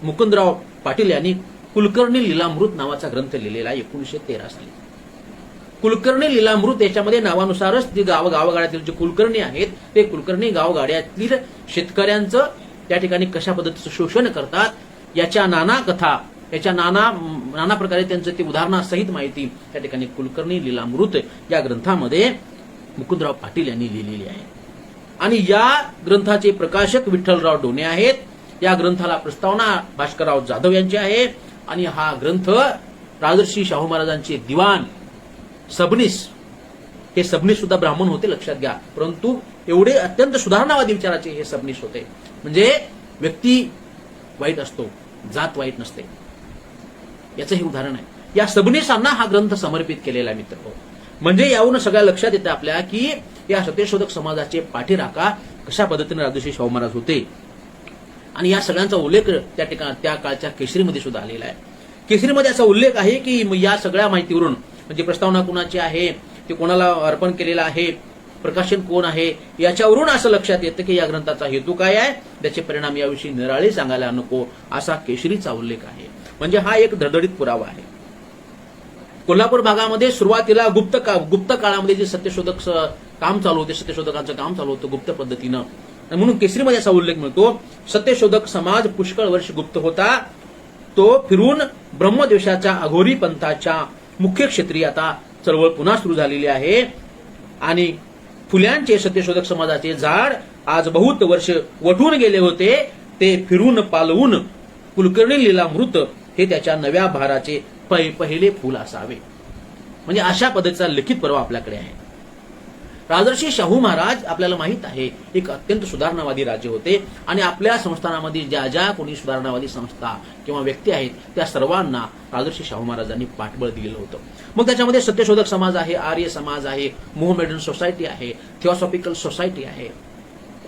मुकुंदराव पाटील यांनी कुलकर्णी लीलामृत नावाचा ग्रंथ लिहिलेला आहे 1913 साली. कुलकर्णी लीलामृत याच्यामध्ये नावानुसारच जे गावगाड्यातील जे कुलकर्णी आहेत ते कुलकर्णी गावगाड्यातील शेतकऱ्यांचं त्या ठिकाणी कशा पद्धतीचं शोषण करतात याच्या नाना कथा, याच्या नाना प्रकारे त्यांचं ते उदाहरणासहित माहिती त्या ठिकाणी कुलकर्णी लीलामृत या ग्रंथामध्ये मुकुंदराव पाटील यांनी लिहिलेली आहे. आणि या ग्रंथाचे प्रकाशक विठ्ठलराव डोने आहेत. या ग्रंथाला प्रस्तावना भास्करराव जाधव यांची आहे. आणि हा ग्रंथ राजर्षी शाहू महाराजांचे दिवाण सबनीस, हे सबनीस सुद्धा ब्राह्मण होते लक्षात घ्या, परंतु एवढे अत्यंत सुधारणावादी विचाराचे हे सबनीस होते. म्हणजे व्यक्ती वाईट असतो, जात वाईट नसते, याचं हे उदाहरण आहे. या सबनीसांना हा ग्रंथ समर्पित केलेला आहे मित्र. म्हणजे यावरून सगळ्या लक्षात येतं आपल्या की या सत्यशोधक समाजाचे पाठीराखा कशा पद्धतीने राजर्षी शाहू महाराज होते. आणि या सगळ्यांचा उल्लेख त्या ठिकाणी त्या काळच्या केसरीमध्ये सुद्धा आलेला आहे. केसरीमध्ये असा उल्लेख आहे की या सगळ्या माहितीवरून म्हणजे प्रस्तावना कोणाची आहे, ते कोणाला अर्पण केलेला आहे, प्रकाशन कोण आहे, याच्यावरून असं लक्षात येतं की या ग्रंथाचा हेतू काय आहे, त्याचे परिणाम याविषयी निराळे सांगायला नको असा केसरीचा उल्लेख आहे. म्हणजे हा एक धडधडीत पुरावा आहे. कोल्हापूर भागामध्ये सुरुवातीला गुप्त काळामध्ये जे सत्यशोधक काम चालू होते, सत्यशोधकांचं काम चालू होतं गुप्त पद्धतीनं, म्हणून केसरीमध्ये असा उल्लेख मिळतो, सत्यशोधक समाज पुष्कळ वर्ष गुप्त होता, तो फिरून ब्रह्मद्वेषाच्या अघोरी पंथाच्या मुख्य क्षेत्री आता चळवळ पुन्हा सुरू झालेली आहे. आणि फुल्यांचे सत्यशोधक समाजाचे झाड आज बहुत वर्ष वठून गेले होते, ते फिरून पालवून कुलकर्णी लीलामृत हे त्याच्या नव्या भाराचे पहिले फूल असावे. म्हणजे अशा पद्धतीचा लिखित पर्व आपल्याकडे आहे. राजर्षी शाहू महाराज आपल्याला माहित आहे एक अत्यंत सुधारणावादी राजे होते आणि आपल्या संस्थानामध्ये ज्या ज्या कोणी सुधारणावादी संस्था किंवा व्यक्ती आहेत त्या सर्वांना राजर्षी शाहू महाराजांनी पाठबळ दिलेलं होतं. मग त्याच्यामध्ये सत्यशोधक समाज आहे, आर्य समाज आहे, मोहमेडन सोसायटी आहे, थिओसॉफिकल सोसायटी आहे,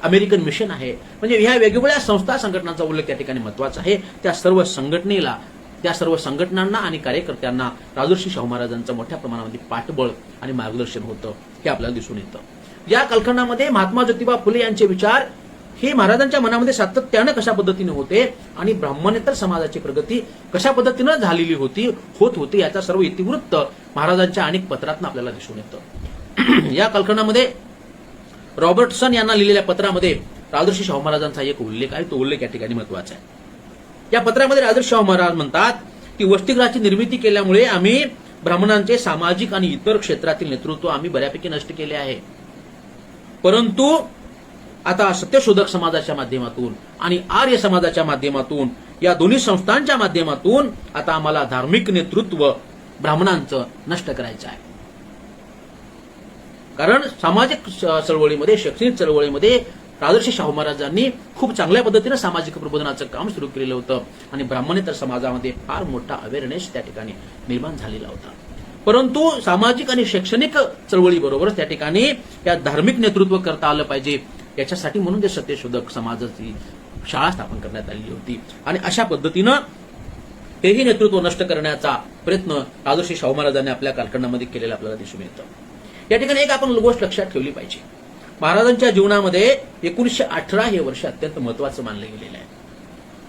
अमेरिकन मिशन आहे. म्हणजे ह्या वेगवेगळ्या संस्था संघटनांचा उल्लेख त्या ठिकाणी महत्वाचा आहे. त्या सर्व संघटनांना आणि कार्यकर्त्यांना राजर्षी शाहू महाराजांचं मोठ्या प्रमाणामध्ये पाठबळ आणि मार्गदर्शन होतं हे आपल्याला दिसून येतं. या कालखंडामध्ये महात्मा ज्योतिबा फुले यांचे विचार हे महाराजांच्या मनामध्ये सातत्यानं कशा पद्धतीने होते आणि ब्राह्मणेतर समाजाची प्रगती कशा पद्धतीनं झालेली होत होती याचा सर्व इतिवृत्त महाराजांच्या अनेक पत्रातून आपल्याला दिसून येतं. या कालखंडामध्ये रॉबर्टसन यांना लिहिलेल्या पत्रामध्ये राजर्षी शाहू महाराजांचा एक उल्लेख आहे. तो उल्लेख या ठिकाणी महत्वाचा आहे. या पत्रामध्ये राजर्षी शाहू महाराज म्हणतात की वसतिगृहाची निर्मिती केल्यामुळे आम्ही ब्राह्मणांचे सामाजिक आणि इतर क्षेत्रातील नेतृत्व आम्ही बऱ्यापैकी नष्ट केले आहे. परंतु आता सत्यशोधक समाजाच्या माध्यमातून आणि आर्य समाजाच्या माध्यमातून या दोन्ही संस्थांच्या माध्यमातून आता आम्हाला धार्मिक नेतृत्व ब्राह्मणांचं नष्ट करायचं आहे. कारण सामाजिक चळवळीमध्ये, शैक्षणिक चळवळीमध्ये राजर्षी शाहू महाराजांनी खूप चांगल्या पद्धतीने सामाजिक प्रबोधनाचं काम सुरू केलेलं होतं आणि ब्राह्मणेतर समाजामध्ये फार मोठा अवेअरनेस त्या ठिकाणी निर्माण झालेला होता. परंतु सामाजिक आणि शैक्षणिक चळवळीबरोबरच त्या ठिकाणी या धार्मिक नेतृत्व करता आलं पाहिजे याच्यासाठी म्हणून ते सत्यशोधक समाजाची शाळा स्थापन करण्यात आलेली होती. आणि अशा पद्धतीनं हेही नेतृत्व नष्ट करण्याचा प्रयत्न राजर्षी शाहू महाराजांनी आपल्या कालखंडामध्ये केलेला आपल्याला दिसून येतं. या ठिकाणी एक आपण गोष्ट लक्षात ठेवली पाहिजे. महाराजांच्या जीवनामध्ये 1918 हे वर्ष अत्यंत महत्वाचं मानलं गेलेलं आहे.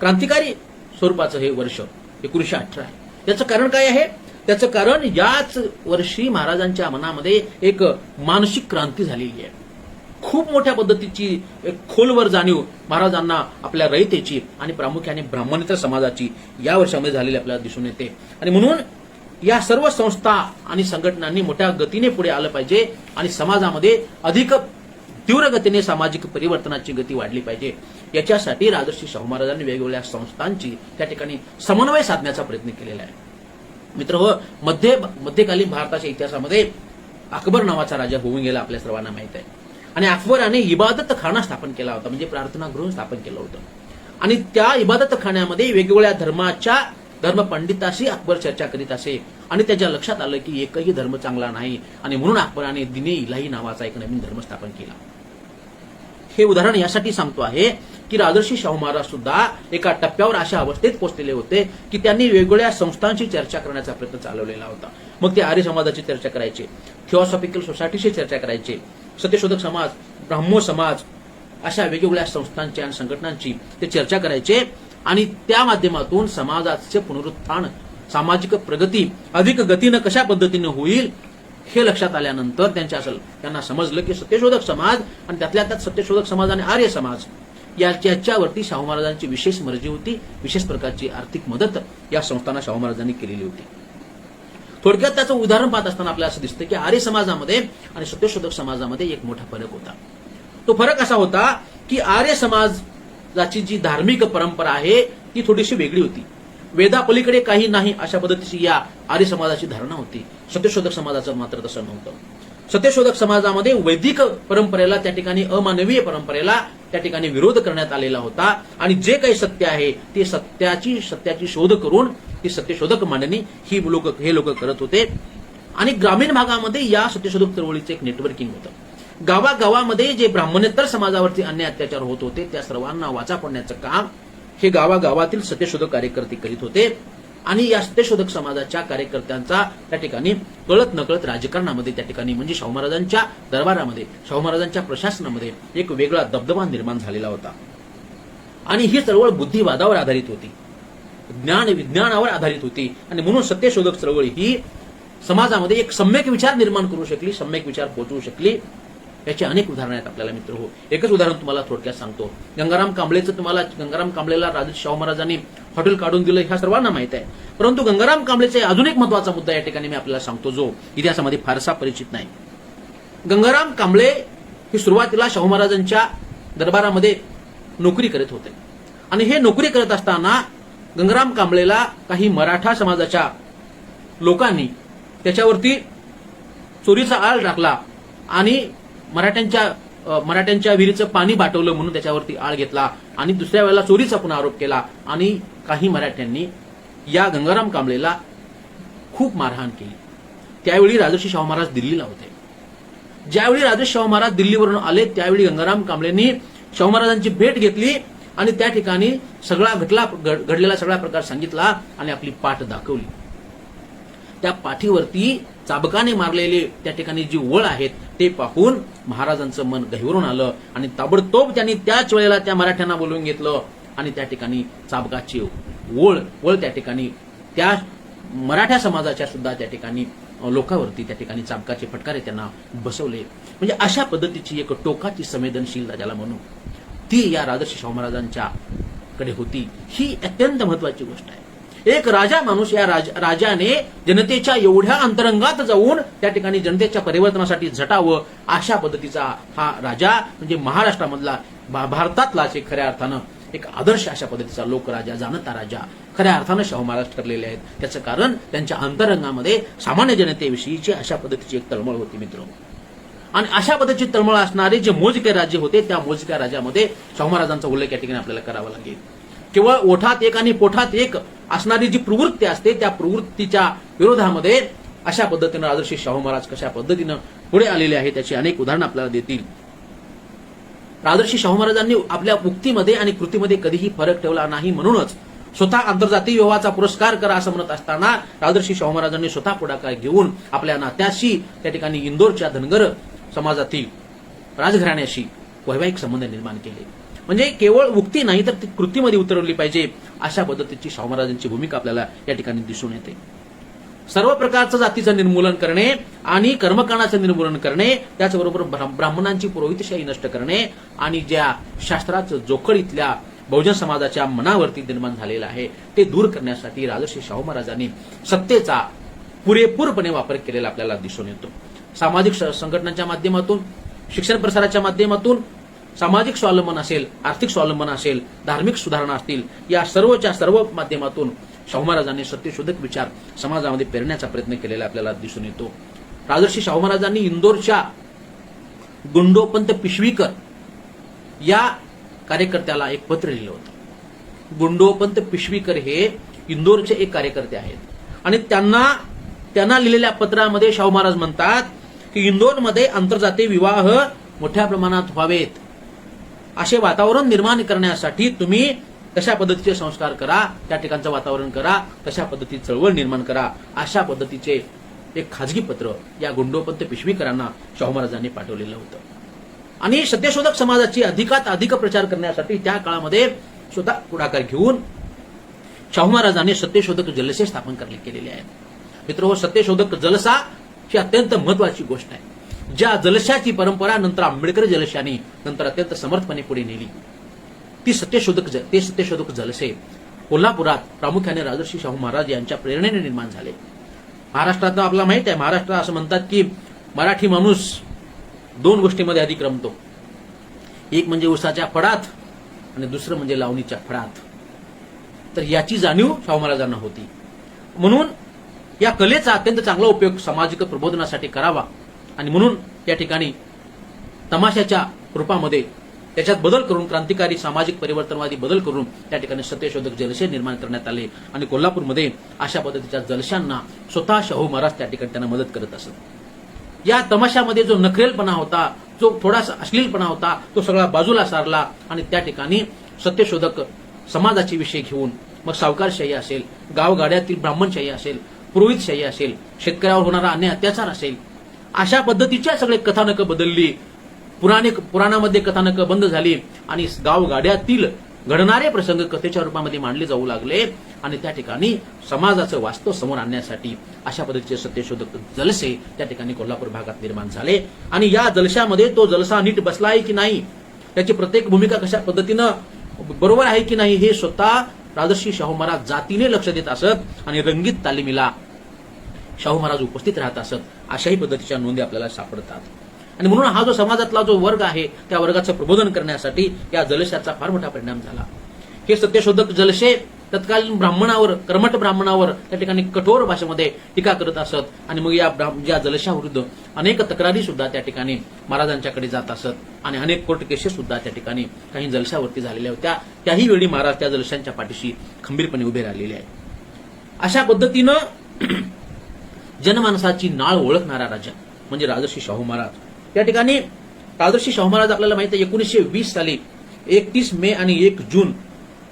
क्रांतिकारी स्वरूपाचं हे वर्ष 1918 आहे. त्याचं कारण काय आहे? त्याचं कारण याच वर्षी महाराजांच्या मनामध्ये एक मानसिक क्रांती झालेली आहे. खूप मोठ्या पद्धतीची एक खोलवर जाणीव महाराजांना आपल्या रयतेची आणि प्रामुख्याने ब्राह्मणेतर समाजाची या वर्षामध्ये झालेली आपल्याला दिसून येते. आणि म्हणून या सर्व संस्था आणि संघटनांनी मोठ्या गतीने पुढे आलं पाहिजे आणि समाजामध्ये अधिक तीव्र गतीने सामाजिक परिवर्तनाची गती वाढली पाहिजे. याच्यासाठी राजर्षी शाहू महाराजांनी वेगवेगळ्या संस्थांची त्या ठिकाणी समन्वय साधण्याचा प्रयत्न केलेला आहे. मित्र, मध्यकालीन भारताच्या इतिहासामध्ये अकबर नावाचा राजा होऊन गेला आपल्या सर्वांना माहित आहे. आणि अकबराने इबादत खाना स्थापन केला होता, म्हणजे प्रार्थना गृह स्थापन केलं होतं. आणि त्या इबादत खान्यामध्ये वेगवेगळ्या धर्मपंडिताशी अकबर चर्चा करीत असे आणि त्याच्या लक्षात आलं की एकही धर्म चांगला नाही आणि म्हणून अकबराने दिने इलाही नावाचा एक नवीन धर्म स्थापन केला. हे उदाहरण यासाठी सांगतो आहे की राजर्षी शाहू महाराज सुद्धा एका टप्प्यावर अशा अवस्थेत पोहोचलेले होते की त्यांनी वेगवेगळ्या संस्थांची चर्चा करण्याचा प्रयत्न चालवलेला होता. मग ते आर्य समाजाची चर्चा करायचे, थिओसॉफिकल सोसायटीची चर्चा करायचे, सत्यशोधक समाज, ब्राह्मो समाज, अशा वेगवेगळ्या संस्थांची आणि संघटनांची ते चर्चा करायचे आणि त्या माध्यमातून समाजाचे पुनरुत्थान, सामाजिक प्रगती अधिक गतीनं कशा पद्धतीने होईल हे लक्षात आल्यानंतर त्यांना समजलं की सत्यशोधक समाज आणि त्यातल्या त्यात सत्यशोधक समाज आणि आर्य समाज याच्यावरती शाहू महाराजांची विशेष मर्जी होती. विशेष प्रकारची आर्थिक मदत या संस्थांना शाहू महाराजांनी केलेली होती. थोडक्यात त्याचं उदाहरण पाहत असताना आपल्याला असं दिसतं की आर्य समाजामध्ये आणि सत्यशोधक समाजामध्ये एक मोठा फरक होता. तो फरक असा होता की आर्य समाजाची जी धार्मिक परंपरा आहे ती थोडीशी वेगळी होती. वेदापलीकडे काही नाही अशा पद्धतीची या आर्य समाजाची धारणा होती. सत्यशोधक समाजाचं मात्र तसं नव्हतं. सत्यशोधक समाजामध्ये वैदिक परंपरेला, त्या ठिकाणी अमानवीय परंपरेला त्या ठिकाणी विरोध करण्यात आलेला होता आणि जे काही सत्य आहे ते सत्याची शोध करून ती सत्यशोधक मांडणी हे लोक करत होते. आणि ग्रामीण भागामध्ये या सत्यशोधक चळवळीचं एक नेटवर्किंग होतं. गावागावामध्ये जे ब्राह्मणेतर समाजावरती अन्याय अत्याचार होत होते त्या सर्वांना वाचा फोडण्याचं काम हे गावागावातील सत्यशोधक कार्यकर्ते करीत होते. आणि या सत्यशोधक समाजाच्या कार्यकर्त्यांचा त्या ठिकाणी कळत नकळत राजकारणामध्ये, त्या ठिकाणी म्हणजे शाहू महाराजांच्या दरबारामध्ये, शाहू महाराजांच्या प्रशासनामध्ये एक वेगळा दबदबा निर्माण झालेला होता. आणि ही चळवळ बुद्धिवादावर आधारित होती, विज्ञानावर आधारित होती. आणि म्हणून सत्यशोधक चळवळ ही समाजामध्ये एक सम्यक विचार निर्माण करू शकली, सम्यक विचार पोहोचवू शकली. याची अनेक उदाहरणं आहेत आपल्याला मित्र. एकच उदाहरण तुम्हाला थोडक्यात सांगतो. गंगाराम कांबळेला राजर्षी शाहू महाराजांनी हॉटेल काढून दिलं ह्या सर्वांना माहित आहे. परंतु गंगाराम कांबळेचा अजून एक महत्वाचा मुद्दा या ठिकाणी मी आपल्याला सांगतो जो इतिहासामध्ये फारसा परिचित नाही. गंगाराम कांबळे हे सुरुवातीला शाहू महाराजांच्या दरबारामध्ये नोकरी करत होते आणि हे नोकरी करत असताना गंगाराम कांबळेला काही मराठा समाजाच्या लोकांनी त्याच्यावरती चोरीचा आळ टाकला आणि मराठ्यांच्या विहिरीचं पाणी बाटवलं म्हणून त्याच्यावरती आळ घेतला आणि दुसऱ्या वेळेला चोरीचा पुन्हा आरोप केला आणि काही मराठ्यांनी या गंगाराम कांबळेला खूप मारहाण केली. त्यावेळी राजर्षी शाहू महाराज दिल्लीला होते. ज्यावेळी राजर्षी शाहू महाराज दिल्लीवरून आले त्यावेळी गंगाराम कांबळेंनी शाहू महाराजांची भेट घेतली आणि त्या ठिकाणी घडलेला सगळा प्रकार सांगितला आणि आपली पाठ दाखवली. त्या पाठीवरती चाबकाने मारलेले त्या ठिकाणी जी वळ आहेत ते पाहून महाराजांचं मन गहिवरून आलं आणि ताबडतोब त्यांनी त्याच वेळेला त्या मराठ्यांना बोलवून घेतलं आणि त्या ठिकाणी चाबकाची वळ त्या ठिकाणी त्या मराठा समाजाच्या सुद्धा त्या ठिकाणी लोकांवरती त्या ठिकाणी चाबकाचे फटकारे त्यांना बसवले. म्हणजे अशा पद्धतीची एक टोकाची संवेदनशीलता ज्याला म्हणू ती या राजर्षी शाहू महाराजांच्या कडे होती. ही अत्यंत महत्वाची गोष्ट आहे. एक राजा माणूस, या राजाने जनतेच्या एवढ्या अंतरंगात जाऊन त्या ठिकाणी जनतेच्या परिवर्तनासाठी झटावं अशा पद्धतीचा हा राजा म्हणजे महाराष्ट्रामधला, भारतातलाच एक खऱ्या अर्थानं एक आदर्श अशा पद्धतीचा लोकराजा, जाणता राजा खऱ्या अर्थानं शाहू महाराज ठरलेले आहेत. त्याचं कारण त्यांच्या अंतरंगामध्ये सामान्य जनतेविषयीची अशा पद्धतीची एक तळमळ होती मित्र. आणि अशा पद्धतीची तळमळ असणारे जे मोजके राज्य होते त्या मोजक्या राज्यामध्ये शाहू महाराजांचा उल्लेख या ठिकाणी आपल्याला करावा लागेल. केवळ ओठात एक आणि पोठात एक असणारी जी प्रवृत्ती असते त्या प्रवृत्तीच्या विरोधामध्ये अशा पद्धतीनं राजर्षी शाहू महाराज कशा पद्धतीनं पुढे आलेले आहेत त्याची अनेक उदाहरणं आपल्याला देतील. राजर्षी शाहू महाराजांनी आपल्या उक्तीमध्ये आणि कृतीमध्ये कधीही फरक ठेवला नाही. म्हणूनच स्वतः आंतरजातीय विवाहाचा पुरस्कार करा असं म्हणत असताना राजर्षी शाहू महाराजांनी स्वतः पुढाकार घेऊन आपल्या नात्याशी त्या ठिकाणी इंदोरच्या धनगर समाजातील राजघराण्याशी वैवाहिक संबंध निर्माण केले. म्हणजे केवळ उक्ती नाही तर ती कृतीमध्ये उतरवली पाहिजे अशा पद्धतीची शाहू महाराजांची भूमिका आपल्याला या ठिकाणी दिसून येते. सर्व प्रकारचं जातीचं निर्मूलन करणे आणि कर्मकांडाचं निर्मूलन करणे, त्याचबरोबर ब्राह्मणांची पुरोहितशाही नष्ट करणे आणि ज्या शास्त्राचं जोखड इथल्या बहुजन समाजाच्या मनावरती निर्माण झालेलं आहे ते दूर करण्यासाठी राजर्षी शाहू महाराजांनी सत्तेचा पुरेपूरपणे वापर केलेला आपल्याला दिसून येतो. सामाजिक संघटनांच्या माध्यमातून, शिक्षण प्रसाराच्या माध्यमातून, सामाजिक स्वावलंबन असेल, आर्थिक स्वावलंबन असेल, धार्मिक सुधारणा असतील, या सर्वच्या सर्व माध्यमातून शाहू महाराजांनी सत्यशोधक विचार समाजामध्ये पेरण्याचा प्रयत्न केलेला आपल्याला दिसून येतो. राजर्षी शाहू महाराजांनी इंदोरच्या गुंडोपंत पिशवीकर या कार्यकर्त्याला एक पत्र लिहिलं होतं. गुंडोपंत पिशवीकर हे इंदोरचे एक कार्यकर्ते आहेत आणि त्यांना लिहिलेल्या पत्रामध्ये शाहू महाराज म्हणतात की इंदोरमध्ये आंतरजातीय विवाह मोठ्या प्रमाणात व्हावेत, असे वातावरण निर्माण करण्यासाठी तुम्ही कशा पद्धतीचे संस्कार करा, त्या ठिकाणचं वातावरण करा, कशा पद्धतीची चळवळ निर्माण करा, अशा पद्धतीचे एक खाजगी पत्र या गुंडोपंत पिशवीकरांना शाहू महाराजांनी पाठवलेलं होतं. आणि सत्यशोधक समाजाची अधिकात अधिक प्रचार करण्यासाठी त्या काळामध्ये स्वतः पुढाकार घेऊन शाहू महाराजांनी सत्यशोधक जलसे स्थापन केलेले आहेत. मित्रहो, सत्यशोधक जलसा ही अत्यंत महत्वाची गोष्ट आहे. ज्या जलशाची परंपरा नंतर आंबेडकर जलशाने नंतर अत्यंत समर्थपणे पुढे नेली, ते सत्यशोधक जलसे कोल्हापुरात प्रामुख्याने राजर्षी शाहू महाराज यांच्या प्रेरणेने निर्माण झाले. महाराष्ट्रात आपल्याला माहित आहे, महाराष्ट्र असं म्हणतात की मराठी माणूस दोन गोष्टीमध्ये अधिक रमतो. एक म्हणजे उसाच्या फडात आणि दुसरं म्हणजे लावणीच्या फडात. तर याची जाणीव शाहू महाराजांना होती. म्हणून या कलेचा अत्यंत चांगला उपयोग सामाजिक प्रबोधनासाठी करावा आणि म्हणून या ठिकाणी तमाशाच्या रूपामध्ये त्याच्यात बदल करून, क्रांतिकारी सामाजिक परिवर्तनवादी बदल करून त्या ठिकाणी सत्यशोधक जलसे निर्माण करण्यात आले आणि कोल्हापूरमध्ये अशा पद्धतीच्या जलशांना स्वतः शाहू महाराज त्या ठिकाणी त्यांना मदत करत असत. या तमाशामध्ये जो नखरेलपणा होता, जो थोडासा अश्लीलपणा होता, तो सगळा बाजूला सारला आणि त्या ठिकाणी सत्यशोधक समाजाचे विषय घेऊन मग सावकारशाही असेल, गावगाड्यातील ब्राह्मणशाही असेल, पुरोहितशाही असेल, शेतकऱ्यावर होणारा अन्याय अत्याचार असेल, अशा पद्धतीच्या सगळे कथानकं बदलली. पुराणामध्ये कथानकं बंद झाली आणि गावगाड्यातील घडणारे प्रसंग कथेच्या रूपामध्ये मांडले जाऊ लागले आणि त्या ठिकाणी समाजाचं वास्तव समोर आणण्यासाठी अशा पद्धतीचे सत्यशोधक जलसे त्या ठिकाणी कोल्हापूर भागात निर्माण झाले. आणि या जलशामध्ये तो जलसा नीट बसला आहे की नाही, त्याची प्रत्येक भूमिका कशा पद्धतीनं बरोबर आहे की नाही, हे स्वतः राजर्षी शाहू महाराज जातीने लक्ष देत असत आणि रंगीत तालिमीला शाहू महाराज उपस्थित राहत असत. अशाही पद्धतीच्या नोंदी आपल्याला सापडतात. आणि म्हणून हा जो समाजातला जो वर्ग आहे त्या वर्गाचं प्रबोधन करण्यासाठी या जलशाचा फार मोठा परिणाम झाला. हे सत्यशोधक जलसे तत्कालीन ब्राह्मणावर, कर्मठ ब्राह्मणावर त्या ठिकाणी कठोर भाषेमध्ये टीका करत असत आणि मग या जलशाविरुद्ध अनेक तक्रारी सुद्धा त्या ठिकाणी महाराजांच्याकडे जात असत आणि अनेक कोर्ट केसेस सुद्धा त्या ठिकाणी काही जलशावरती झालेल्या होत्या. त्याही वेळी महाराज त्या जलशांच्या पाठीशी खंबीरपणे उभे राहिलेले आहेत. अशा पद्धतीनं जनमानसाची नाळ ओळखणारा राजा म्हणजे राजर्षी शाहू महाराज. या ठिकाणी राजर्षी शाहू महाराज आपल्याला माहिती आहे 1920 साली 31 मे आणि 1 जून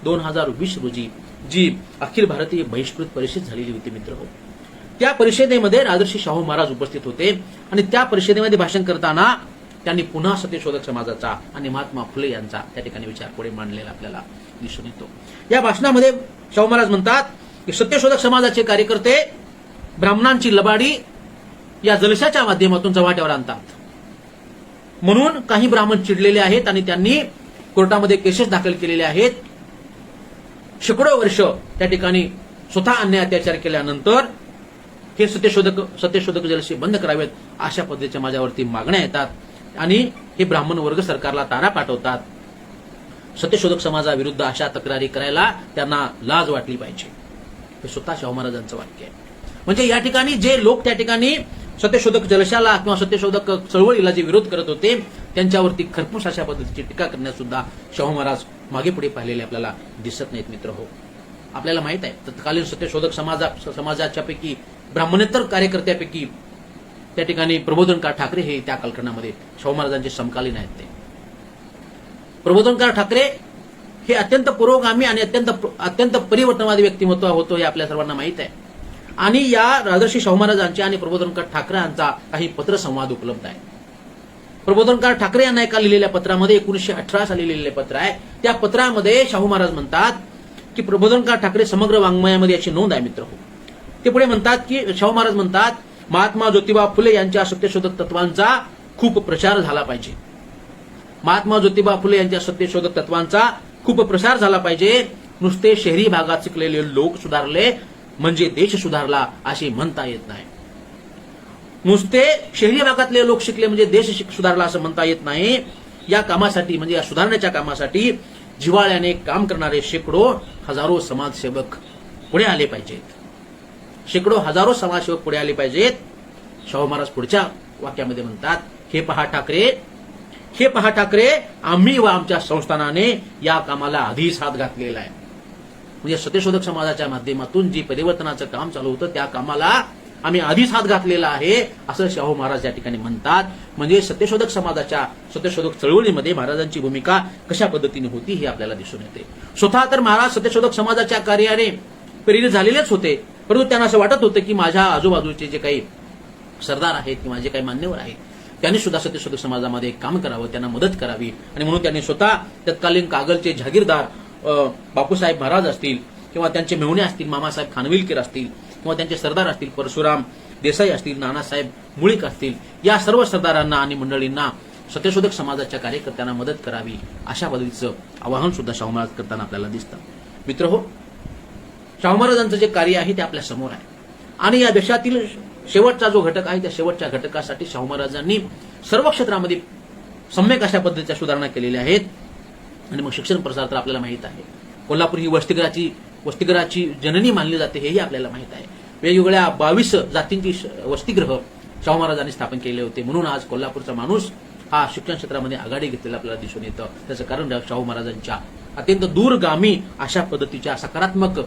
2020 रोजी जी अखिल भारतीय बहिष्कृत परिषद झालेली होती मित्रहो, त्या परिषदेमध्ये राजर्षी शाहू महाराज उपस्थित होते आणि त्या परिषदेमध्ये भाषण करताना त्यांनी पुन्हा सत्यशोधक समाजाचा आणि महात्मा फुले यांचा त्या ठिकाणी विचार पुढे मांडलेला आपल्याला दिसून येतो. या भाषणामध्ये शाहू महाराज म्हणतात की सत्यशोधक समाजाचे कार्यकर्ते ब्राह्मणांची लबाडी या जलशाच्या माध्यमातून चव्हाट्यावर आणतात. म्हणून काही ब्राह्मण चिडलेले आहेत आणि त्यांनी कोर्टामध्ये केसेस दाखल केलेले आहेत. शेकडो वर्ष त्या ठिकाणी स्वतः अन्याय अत्याचार केल्यानंतर हे सत्यशोधक जलसे बंद करावेत अशा पद्धतीच्या माझ्यावरती मागण्या येतात आणि हे ब्राह्मण वर्ग सरकारला तारा पाठवतात. सत्यशोधक समाजाविरुद्ध अशा तक्रारी करायला त्यांना लाज वाटली पाहिजे. हे स्वतः शाहू महाराजांचं वाक्य आहे. म्हणजे या ठिकाणी जे लोक त्या ठिकाणी सत्यशोधक जलशाला किंवा सत्यशोधक चळवळीला जे विरोध करत होते त्यांच्यावरती खरपूस अशा पद्धतीची टीका करण्यास सुद्धा शाहू महाराज मागे पुढे पाहिलेले आपल्याला दिसत नाहीत. मित्र हो, आपल्याला माहित आहे तत्कालीन सत्यशोधक समाजाच्या पैकी ब्राह्मणेतर कार्यकर्त्यापैकी त्या ठिकाणी प्रबोधनकार ठाकरे हे त्या कालखंडामध्ये शाहू महाराजांचे समकालीन आहेत. ते प्रबोधनकार ठाकरे हे अत्यंत पुरोगामी आणि अत्यंत परिवर्तनवादी व्यक्तिमत्व होतो हे आपल्या सर्वांना माहीत आहे. आणि या राजर्षी शाहू महाराजांच्या आणि प्रबोधनकार ठाकरे यांचा काही पत्रसंवाद उपलब्ध आहे. प्रबोधनकार ठाकरे यांना एका लिहिलेल्या पत्रामध्ये 1918 साली लिहिलेले पत्र आहे. त्या पत्रामध्ये शाहू महाराज म्हणतात की प्रबोधनकार ठाकरे समग्र वाङ्मयामध्ये याची नोंद आहे मित्र. ते पुढे म्हणतात की शाहू महाराज म्हणतात महात्मा ज्योतिबा फुले यांच्या सत्यशोधक तत्वांचा खूप प्रचार झाला पाहिजे. महात्मा ज्योतिबा फुले यांच्या सत्यशोधक तत्वांचा खूप प्रसार झाला पाहिजे. नुसते शहरी भागात शिकलेले लोक सुधारले म्हणजे देश सुधारला असे म्हणता येत नाही. नुसते शहरी भागातले लोक शिकले म्हणजे देश सुधारला असं म्हणता येत नाही. या कामासाठी म्हणजे या सुधारण्याच्या कामासाठी जिव्हाळ्याने काम करणारे शेकडो हजारो समाजसेवक पुढे आले पाहिजेत. शेकडो हजारो समाजसेवक पुढे आले पाहिजेत. शाहू महाराज पुढच्या वाक्यामध्ये म्हणतात हे पहा ठाकरे आम्ही व आमच्या संस्थानाने या कामाला आधीच हात घातलेला आहे. म्हणजे सत्यशोधक समाजाच्या माध्यमातून जी परिवर्तनाचं काम चालू होतं त्या कामाला आम्ही आधीच हात घातलेला आहे असं शाहू महाराज या ठिकाणी म्हणतात. म्हणजे सत्यशोधक समाजाच्या सत्यशोधक चळवळीमध्ये महाराजांची भूमिका कशा पद्धतीने होती हे आपल्याला दिसून येते. स्वतः तर महाराज सत्यशोधक समाजाच्या कार्याने प्रेरित झालेलेच होते, परंतु त्यांना असं वाटत होतं की माझ्या आजूबाजूचे जे काही सरदार आहेत किंवा जे काही मान्यवर आहेत त्यांनी सुद्धा सत्यशोधक समाजामध्ये काम करावं, त्यांना मदत करावी. आणि म्हणून त्यांनी स्वतः तत्कालीन कागलचे जहागीरदार बापूसाहेब महाराज असतील किंवा त्यांचे मेहुणे असतील मामासाहेब खानविलकर असतील किंवा त्यांचे सरदार असतील परशुराम देसाई असतील नानासाहेब मुळीक असतील या सर्व सरदारांना आणि मंडळींना सत्यशोधक समाजाच्या कार्यकर्त्यांना मदत करावी अशा पद्धतीचं आवाहन सुद्धा शाहू महाराज करताना आपल्याला दिसतं. मित्रहो, शाहू महाराजांचं जे कार्य आहे ते आपल्या समोर आहे आणि या देशातील शेवटचा जो घटक आहे त्या शेवटच्या घटकासाठी शाहू महाराजांनी सर्व क्षेत्रामध्ये सम्यक अशा पद्धतीच्या सुधारणा केलेल्या आहेत. आणि मग शिक्षण प्रसार तर आपल्याला माहित आहे. कोल्हापूर ही वसतिगृहाची जननी मानली जाते हेही आपल्याला माहित आहे. वेगवेगळ्या 22 जातींची वसतिगृह शाहू महाराजांनी स्थापन केले होते. म्हणून आज कोल्हापूरचा माणूस हा शिक्षण क्षेत्रामध्ये आघाडी घेतलेला आपल्याला दिसून येतं. त्याचं कारण शाहू महाराजांच्या अत्यंत दूरगामी अशा पद्धतीच्या सकारात्मक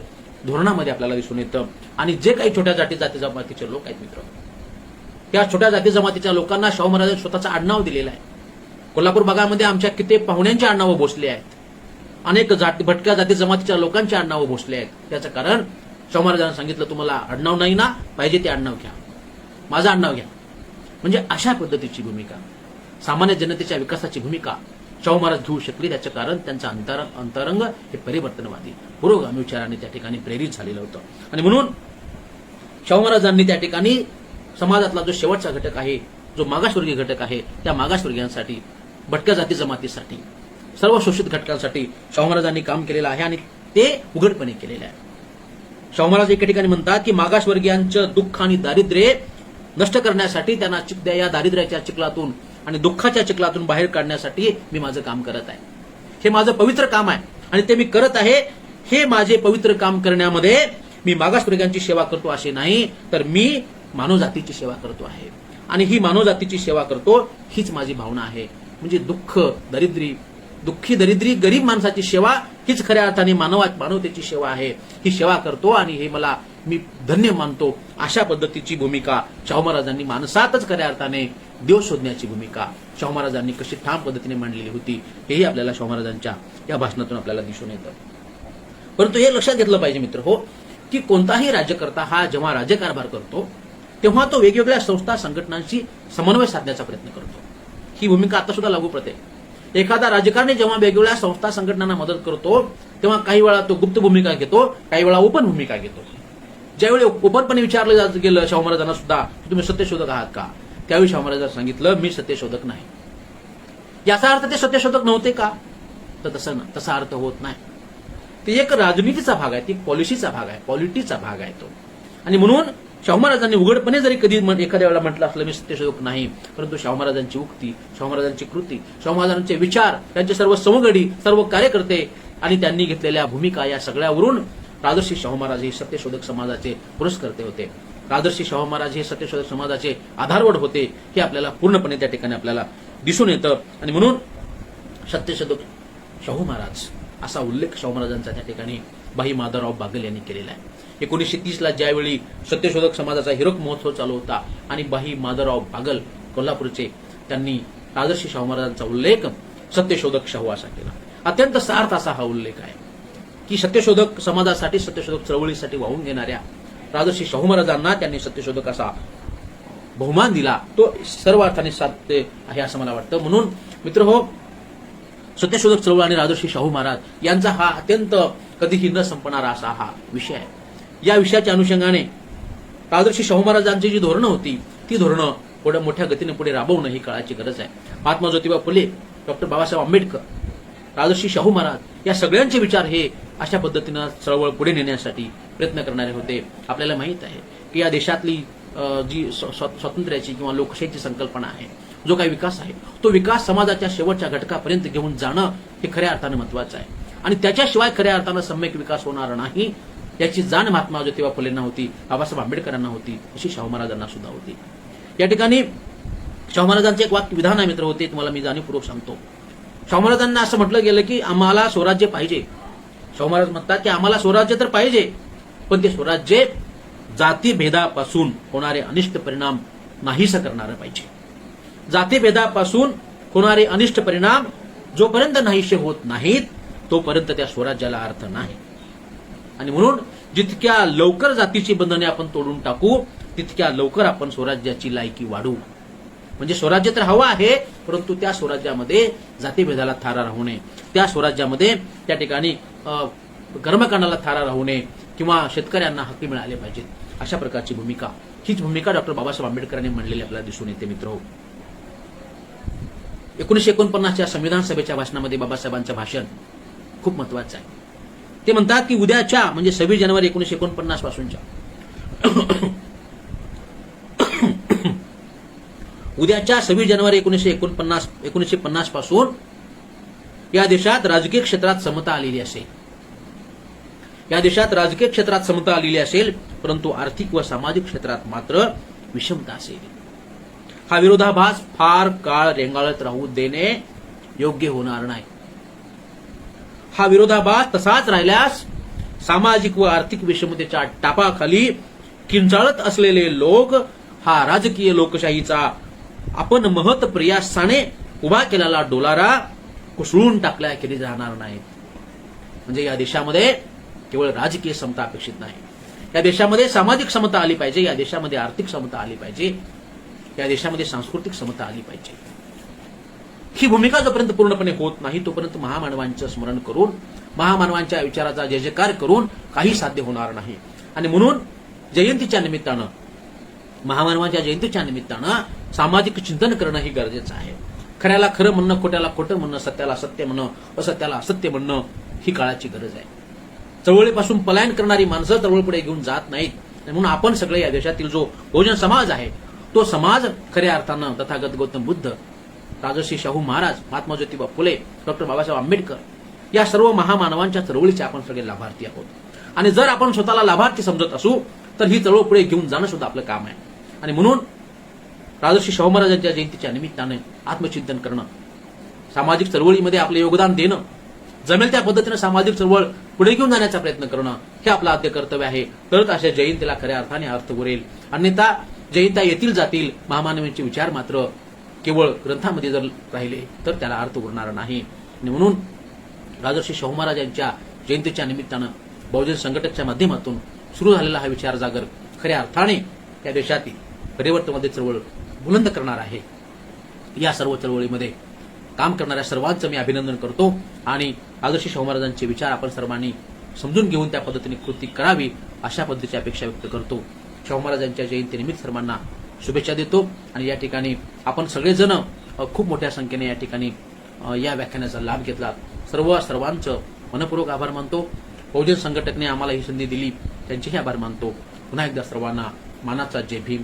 धोरणामध्ये आपल्याला दिसून येतं. आणि जे काही छोट्या जाती जमातीचे लोक आहेत मित्र, त्या छोट्या जाती जमातीच्या लोकांना शाहू महाराजांनी स्वतःचं आडनाव दिलेलं आहे. कोल्हापूर भागामध्ये आमच्या कित्येक पाहुण्यांची आडनावं भोसले आहेत. अनेक भटक्या जाती जमातीच्या लोकांची आडनावं भोसले आहेत. त्याचं कारण शाहू महाराजांनी सांगितलं तुम्हाला आडनाव नाही ना, पाहिजे ते आडनाव घ्या, माझं आडनाव घ्या. म्हणजे अशा पद्धतीची भूमिका, सामान्य जनतेच्या विकासाची भूमिका शाहू महाराज घेऊ शकले. त्याचं कारण त्यांचं अंतरंग हे परिवर्तनवादी पुरोगामी विचाराने त्या ठिकाणी प्रेरित झालेलं होतं. आणि म्हणून शाहू महाराजांनी त्या ठिकाणी समाजातला जो शेवटचा घटक आहे, जो मागासवर्गीय घटक आहे, त्या मागासवर्गीयांसाठी, भटक्या जाती जमातीसाठी, सर्व शोषित घटकांसाठी शाहू महाराजांनी काम केलेलं आहे आणि ते उघडपणे केलेलं आहे. शाहू महाराज एका ठिकाणी म्हणतात की मागासवर्गीयांचं दुःख आणि दारिद्र्य नष्ट करण्यासाठी, त्यांना या दारिद्र्याच्या चिखलातून आणि दुःखाच्या चिखलातून बाहेर काढण्यासाठी मी माझं काम करत आहे. हे माझं पवित्र काम आहे आणि ते मी करत आहे. हे माझे पवित्र काम करण्यामध्ये मी मागासवर्गीयांची सेवा करतो असे नाही, तर मी मानवजातीची सेवा करतो आहे. आणि ही मानवजातीची सेवा करतो हीच माझी भावना आहे. म्हणजे दुःखी दरिद्री गरीब माणसाची सेवा हीच खऱ्या अर्थाने मानवतेची सेवा आहे. ही सेवा करतो आणि हे मी धन्य मानतो. अशा पद्धतीची भूमिका शाहू महाराजांनी माणसातच खऱ्या अर्थाने देव शोधण्याची भूमिका शाहू महाराजांनी कशी ठाम पद्धतीने मांडलेली होती हेही आपल्याला शाहू महाराजांच्या या भाषणातून आपल्याला दिसून येतं. परंतु हे लक्षात घेतलं पाहिजे मित्र हो, की कोणताही राज्यकर्ता हा जेव्हा राज्यकारभार करतो तेव्हा तो वेगवेगळ्या संस्था संघटनांशी समन्वय साधण्याचा प्रयत्न करतो. ही भूमिका आता सुद्धा लागू पडते. एखादा राजकारणी जेव्हा वेगवेगळ्या संस्था संघटनांना मदत करतो तेव्हा काही वेळा तो गुप्त भूमिका घेतो, काही वेळा ओपन भूमिका घेतो. ज्यावेळी ओपनपणे विचारलं गेलं शाहू महाराजांना सुद्धा तुम्ही सत्यशोधक आहात का, त्यावेळी शाहू महाराजांनी सांगितलं मी सत्यशोधक नाही. याचा अर्थ ते सत्यशोधक नव्हते का, तर तसा अर्थ होत नाही. ते एक राजनीतीचा भाग आहे, ती पॉलिसीचा भाग आहे, पॉलिटिक्सचा भाग आहे तो. आणि म्हणून शाहू महाराजांनी उघडपणे जरी कधी एखाद्या वेळेला म्हटलं असलं मी सत्यशोधक नाही, परंतु शाहू महाराजांची उक्ती, शाहू महाराजांची कृती, शाहू महाराजांचे विचार, त्यांचे सर्व समगडी, सर्व कार्यकर्ते आणि त्यांनी घेतलेल्या भूमिका या सगळ्यावरून राजर्षी शाहू महाराज हे सत्यशोधक समाजाचे पुरस्कर्ते होते. राजर्षी शाहू महाराज हे सत्यशोधक समाजाचे आधारवड होते. हे आपल्याला पूर्णपणे त्या ठिकाणी आपल्याला दिसून येतं. आणि म्हणून सत्यशोधक शाहू महाराज असा उल्लेख शाहू महाराजांचा त्या ठिकाणी भाई माधवराव बागल यांनी केलेला आहे. 1930 ज्यावेळी सत्यशोधक समाजाचा हिरक महोत्सव चालू होता आणि भाई माधवराव बागल कोल्हापूरचे, त्यांनी राजर्षी शाहू महाराजांचा उल्लेख सत्यशोधक शाहू असा केला. अत्यंत सार्थ असा हा उल्लेख आहे की सत्यशोधक समाजासाठी, सत्यशोधक चळवळीसाठी वाहून घेणाऱ्या राजर्षी शाहू महाराजांना त्यांनी सत्यशोधक असा बहुमान दिला, तो सर्व अर्थाने साध्य आहे असं मला वाटतं. म्हणून मित्रहो, सत्यशोधक चळवळ आणि राजर्षी शाहू महाराज यांचा हा अत्यंत कधीही न संपणारा असा हा विषय आहे. या विषयाच्या अनुषंगाने राजर्षी शाहू महाराजांची जी धोरणं होती ती धोरणं पुढे मोठ्या गतीने पुढे राबवणं ही काळाची गरज आहे. महात्मा ज्योतिबा फुले, डॉक्टर बाबासाहेब आंबेडकर, राजर्षी शाहू महाराज या सगळ्यांचे विचार हे अशा पद्धतीनं चळवळ पुढे नेण्यासाठी प्रयत्न करणारे होते. आपल्याला माहित आहे की या देशातली जी स्वातंत्र्याची किंवा लोकशाहीची संकल्पना आहे, जो काही विकास आहे, तो विकास समाजाच्या शेवटच्या घटकापर्यंत घेऊन जाणं हे खऱ्या अर्थानं महत्वाचं आहे. आणि त्याच्याशिवाय खऱ्या अर्थानं सम्यक विकास होणार नाही याची जाण महात्मा ज्योतिबा फुलेंना होती, बाबासाहेब आंबेडकरांना होती, अशी शाहू महाराजांना सुद्धा होती. या ठिकाणी शाहू महाराजांचे एक वाक्य विधान आहे मित्र होते, तुम्हाला मी जाणीवपूर्वक सांगतो. शाहू महाराजांना असं म्हटलं गेलं की आम्हाला स्वराज्य पाहिजे. शाहू महाराज म्हणतात की आम्हाला स्वराज्य तर पाहिजे, पण ते स्वराज्य जातीभेदापासून होणारे अनिष्ट परिणाम नाहीसं करणारं पाहिजे. जातीभेदापासून होणारे अनिष्ट परिणाम जोपर्यंत नाहीसे होत नाहीत तोपर्यंत त्या स्वराज्याला अर्थ नाही. आणि म्हणून जितक्या लवकर जातीची बंधने आपण तोडून टाकू तितक्या लवकर आपण स्वराज्याची लायकी वाढू. म्हणजे स्वराज्य तर हवं आहे, परंतु त्या स्वराज्यामध्ये जातीभेदाला थारा राहू नये, त्या स्वराज्यामध्ये त्या ठिकाणी कर्मकांडाला थारा राहू नये किंवा शेतकऱ्यांना हक्क मिळाले पाहिजेत, अशा प्रकारची भूमिका, हीच भूमिका डॉक्टर बाबासाहेब आंबेडकरांनी मांडलेली आपल्याला दिसून येते. मित्र, 1949च्या संविधान सभेच्या भाषणामध्ये बाबासाहेबांचं भाषण खूप महत्वाचं आहे. ते म्हणतात की उद्याच्या म्हणजे 26 जानेवारी 1949 पासूनच्या उद्याच्या 26 जानेवारी 1950 पासून या देशात राजकीय क्षेत्रात समता आलेली असेल. या देशात राजकीय क्षेत्रात समता आलेली असेल, परंतु आर्थिक व सामाजिक क्षेत्रात मात्र विषमता असेल. हा विरोधाभास फार काळ रेंगाळत राहू देणे योग्य होणार नाही. हा विरोधाभास तसाच राहिल्यास सामाजिक व आर्थिक विषमतेच्या टापाखाली किंचाळत असलेले लोक हा राजकीय लोकशाहीचा आपण महत प्रयासाने उभा केलेला डोलारा कुसळून टाकल्याखेरीज राहणार नाहीत. म्हणजे या देशामध्ये केवळ राजकीय समता अपेक्षित नाही, या देशामध्ये सामाजिक समता आली पाहिजे, या देशामध्ये आर्थिक समता आली पाहिजे, या देशामध्ये सांस्कृतिक समता आली पाहिजे. ही भूमिका जोपर्यंत पूर्णपणे होत नाही तोपर्यंत महामानवांचं स्मरण करून, महामानवांच्या विचाराचा जय जयकार करून काही साध्य होणार नाही. आणि म्हणून जयंतीच्या निमित्तानं, महामानवांच्या जयंतीच्या निमित्तानं सामाजिक चिंतन करणं ही गरजेचं आहे. खऱ्याला खरं म्हणणं, खोट्याला खोटं म्हणणं, सत्याला सत्य म्हणणं, असत्याला असत्य म्हणणं ही काळाची गरज आहे. चळवळीपासून पलायन करणारी माणसं चळवळ पुढे घेऊन जात नाहीत. म्हणून आपण सगळे या देशातील जो बहुजन समाज आहे तो समाज खऱ्या अर्थानं तथागत गौतम बुद्ध, राजर्षी शाहू महाराज, महात्मा ज्योतिबा फुले, डॉक्टर बाबासाहेब आंबेडकर या सर्व महामानवांच्या चळवळीचे आपण सगळे लाभार्थी आहोत. आणि जर आपण स्वतःला लाभार्थी समजत असू तर ही चळवळ पुढे घेऊन जाणं सुद्धा आपलं काम आहे. आणि म्हणून राजर्षी शाहू महाराजांच्या जयंतीच्या निमित्ताने आत्मचिंतन करणं, सामाजिक चळवळीमध्ये आपलं योगदान देणं, जमेल त्या पद्धतीनं सामाजिक चळवळ पुढे घेऊन जाण्याचा प्रयत्न करणं हे आपलं आद्य कर्तव्य आहे. तरच अशा जयंतीला खऱ्या अर्थाने अर्थ उरेल. अन्यथा जयंत्या येतील जातील, महामानवांचे विचार मात्र केवळ ग्रंथामध्ये जर राहिले तर त्याला अर्थ उरणार नाही. आणि म्हणून राजर्षी शाहू महाराज यांच्या जयंतीच्या निमित्तानं बहुजन संघटनेच्या माध्यमातून सुरू झालेला हा विचार जागर खऱ्या अर्थाने या देशातील परिवर्तनामध्ये चळवळ बुलंद करणार आहे. या सर्व चळवळीमध्ये काम करणाऱ्या सर्वांचं मी अभिनंदन करतो आणि राजर्षी शाहू महाराजांचे विचार आपण सर्वांनी समजून घेऊन त्या पद्धतीने कृती करावी अशा पद्धतीची अपेक्षा व्यक्त करतो. शाहू महाराजांच्या जयंतीनिमित्त सर्वांना शुभेच्छा देतो. आणि या ठिकाणी आपण सगळेजण खूप मोठ्या संख्येने या ठिकाणी या व्याख्यानाचा लाभ घेतला. सर्वांचं मनपूर्वक आभार मानतो. बहुजन संघटनेने आम्हाला ही संधी दिली त्यांचेही आभार मानतो. पुन्हा एकदा सर्वांना मानाचा जय भीम.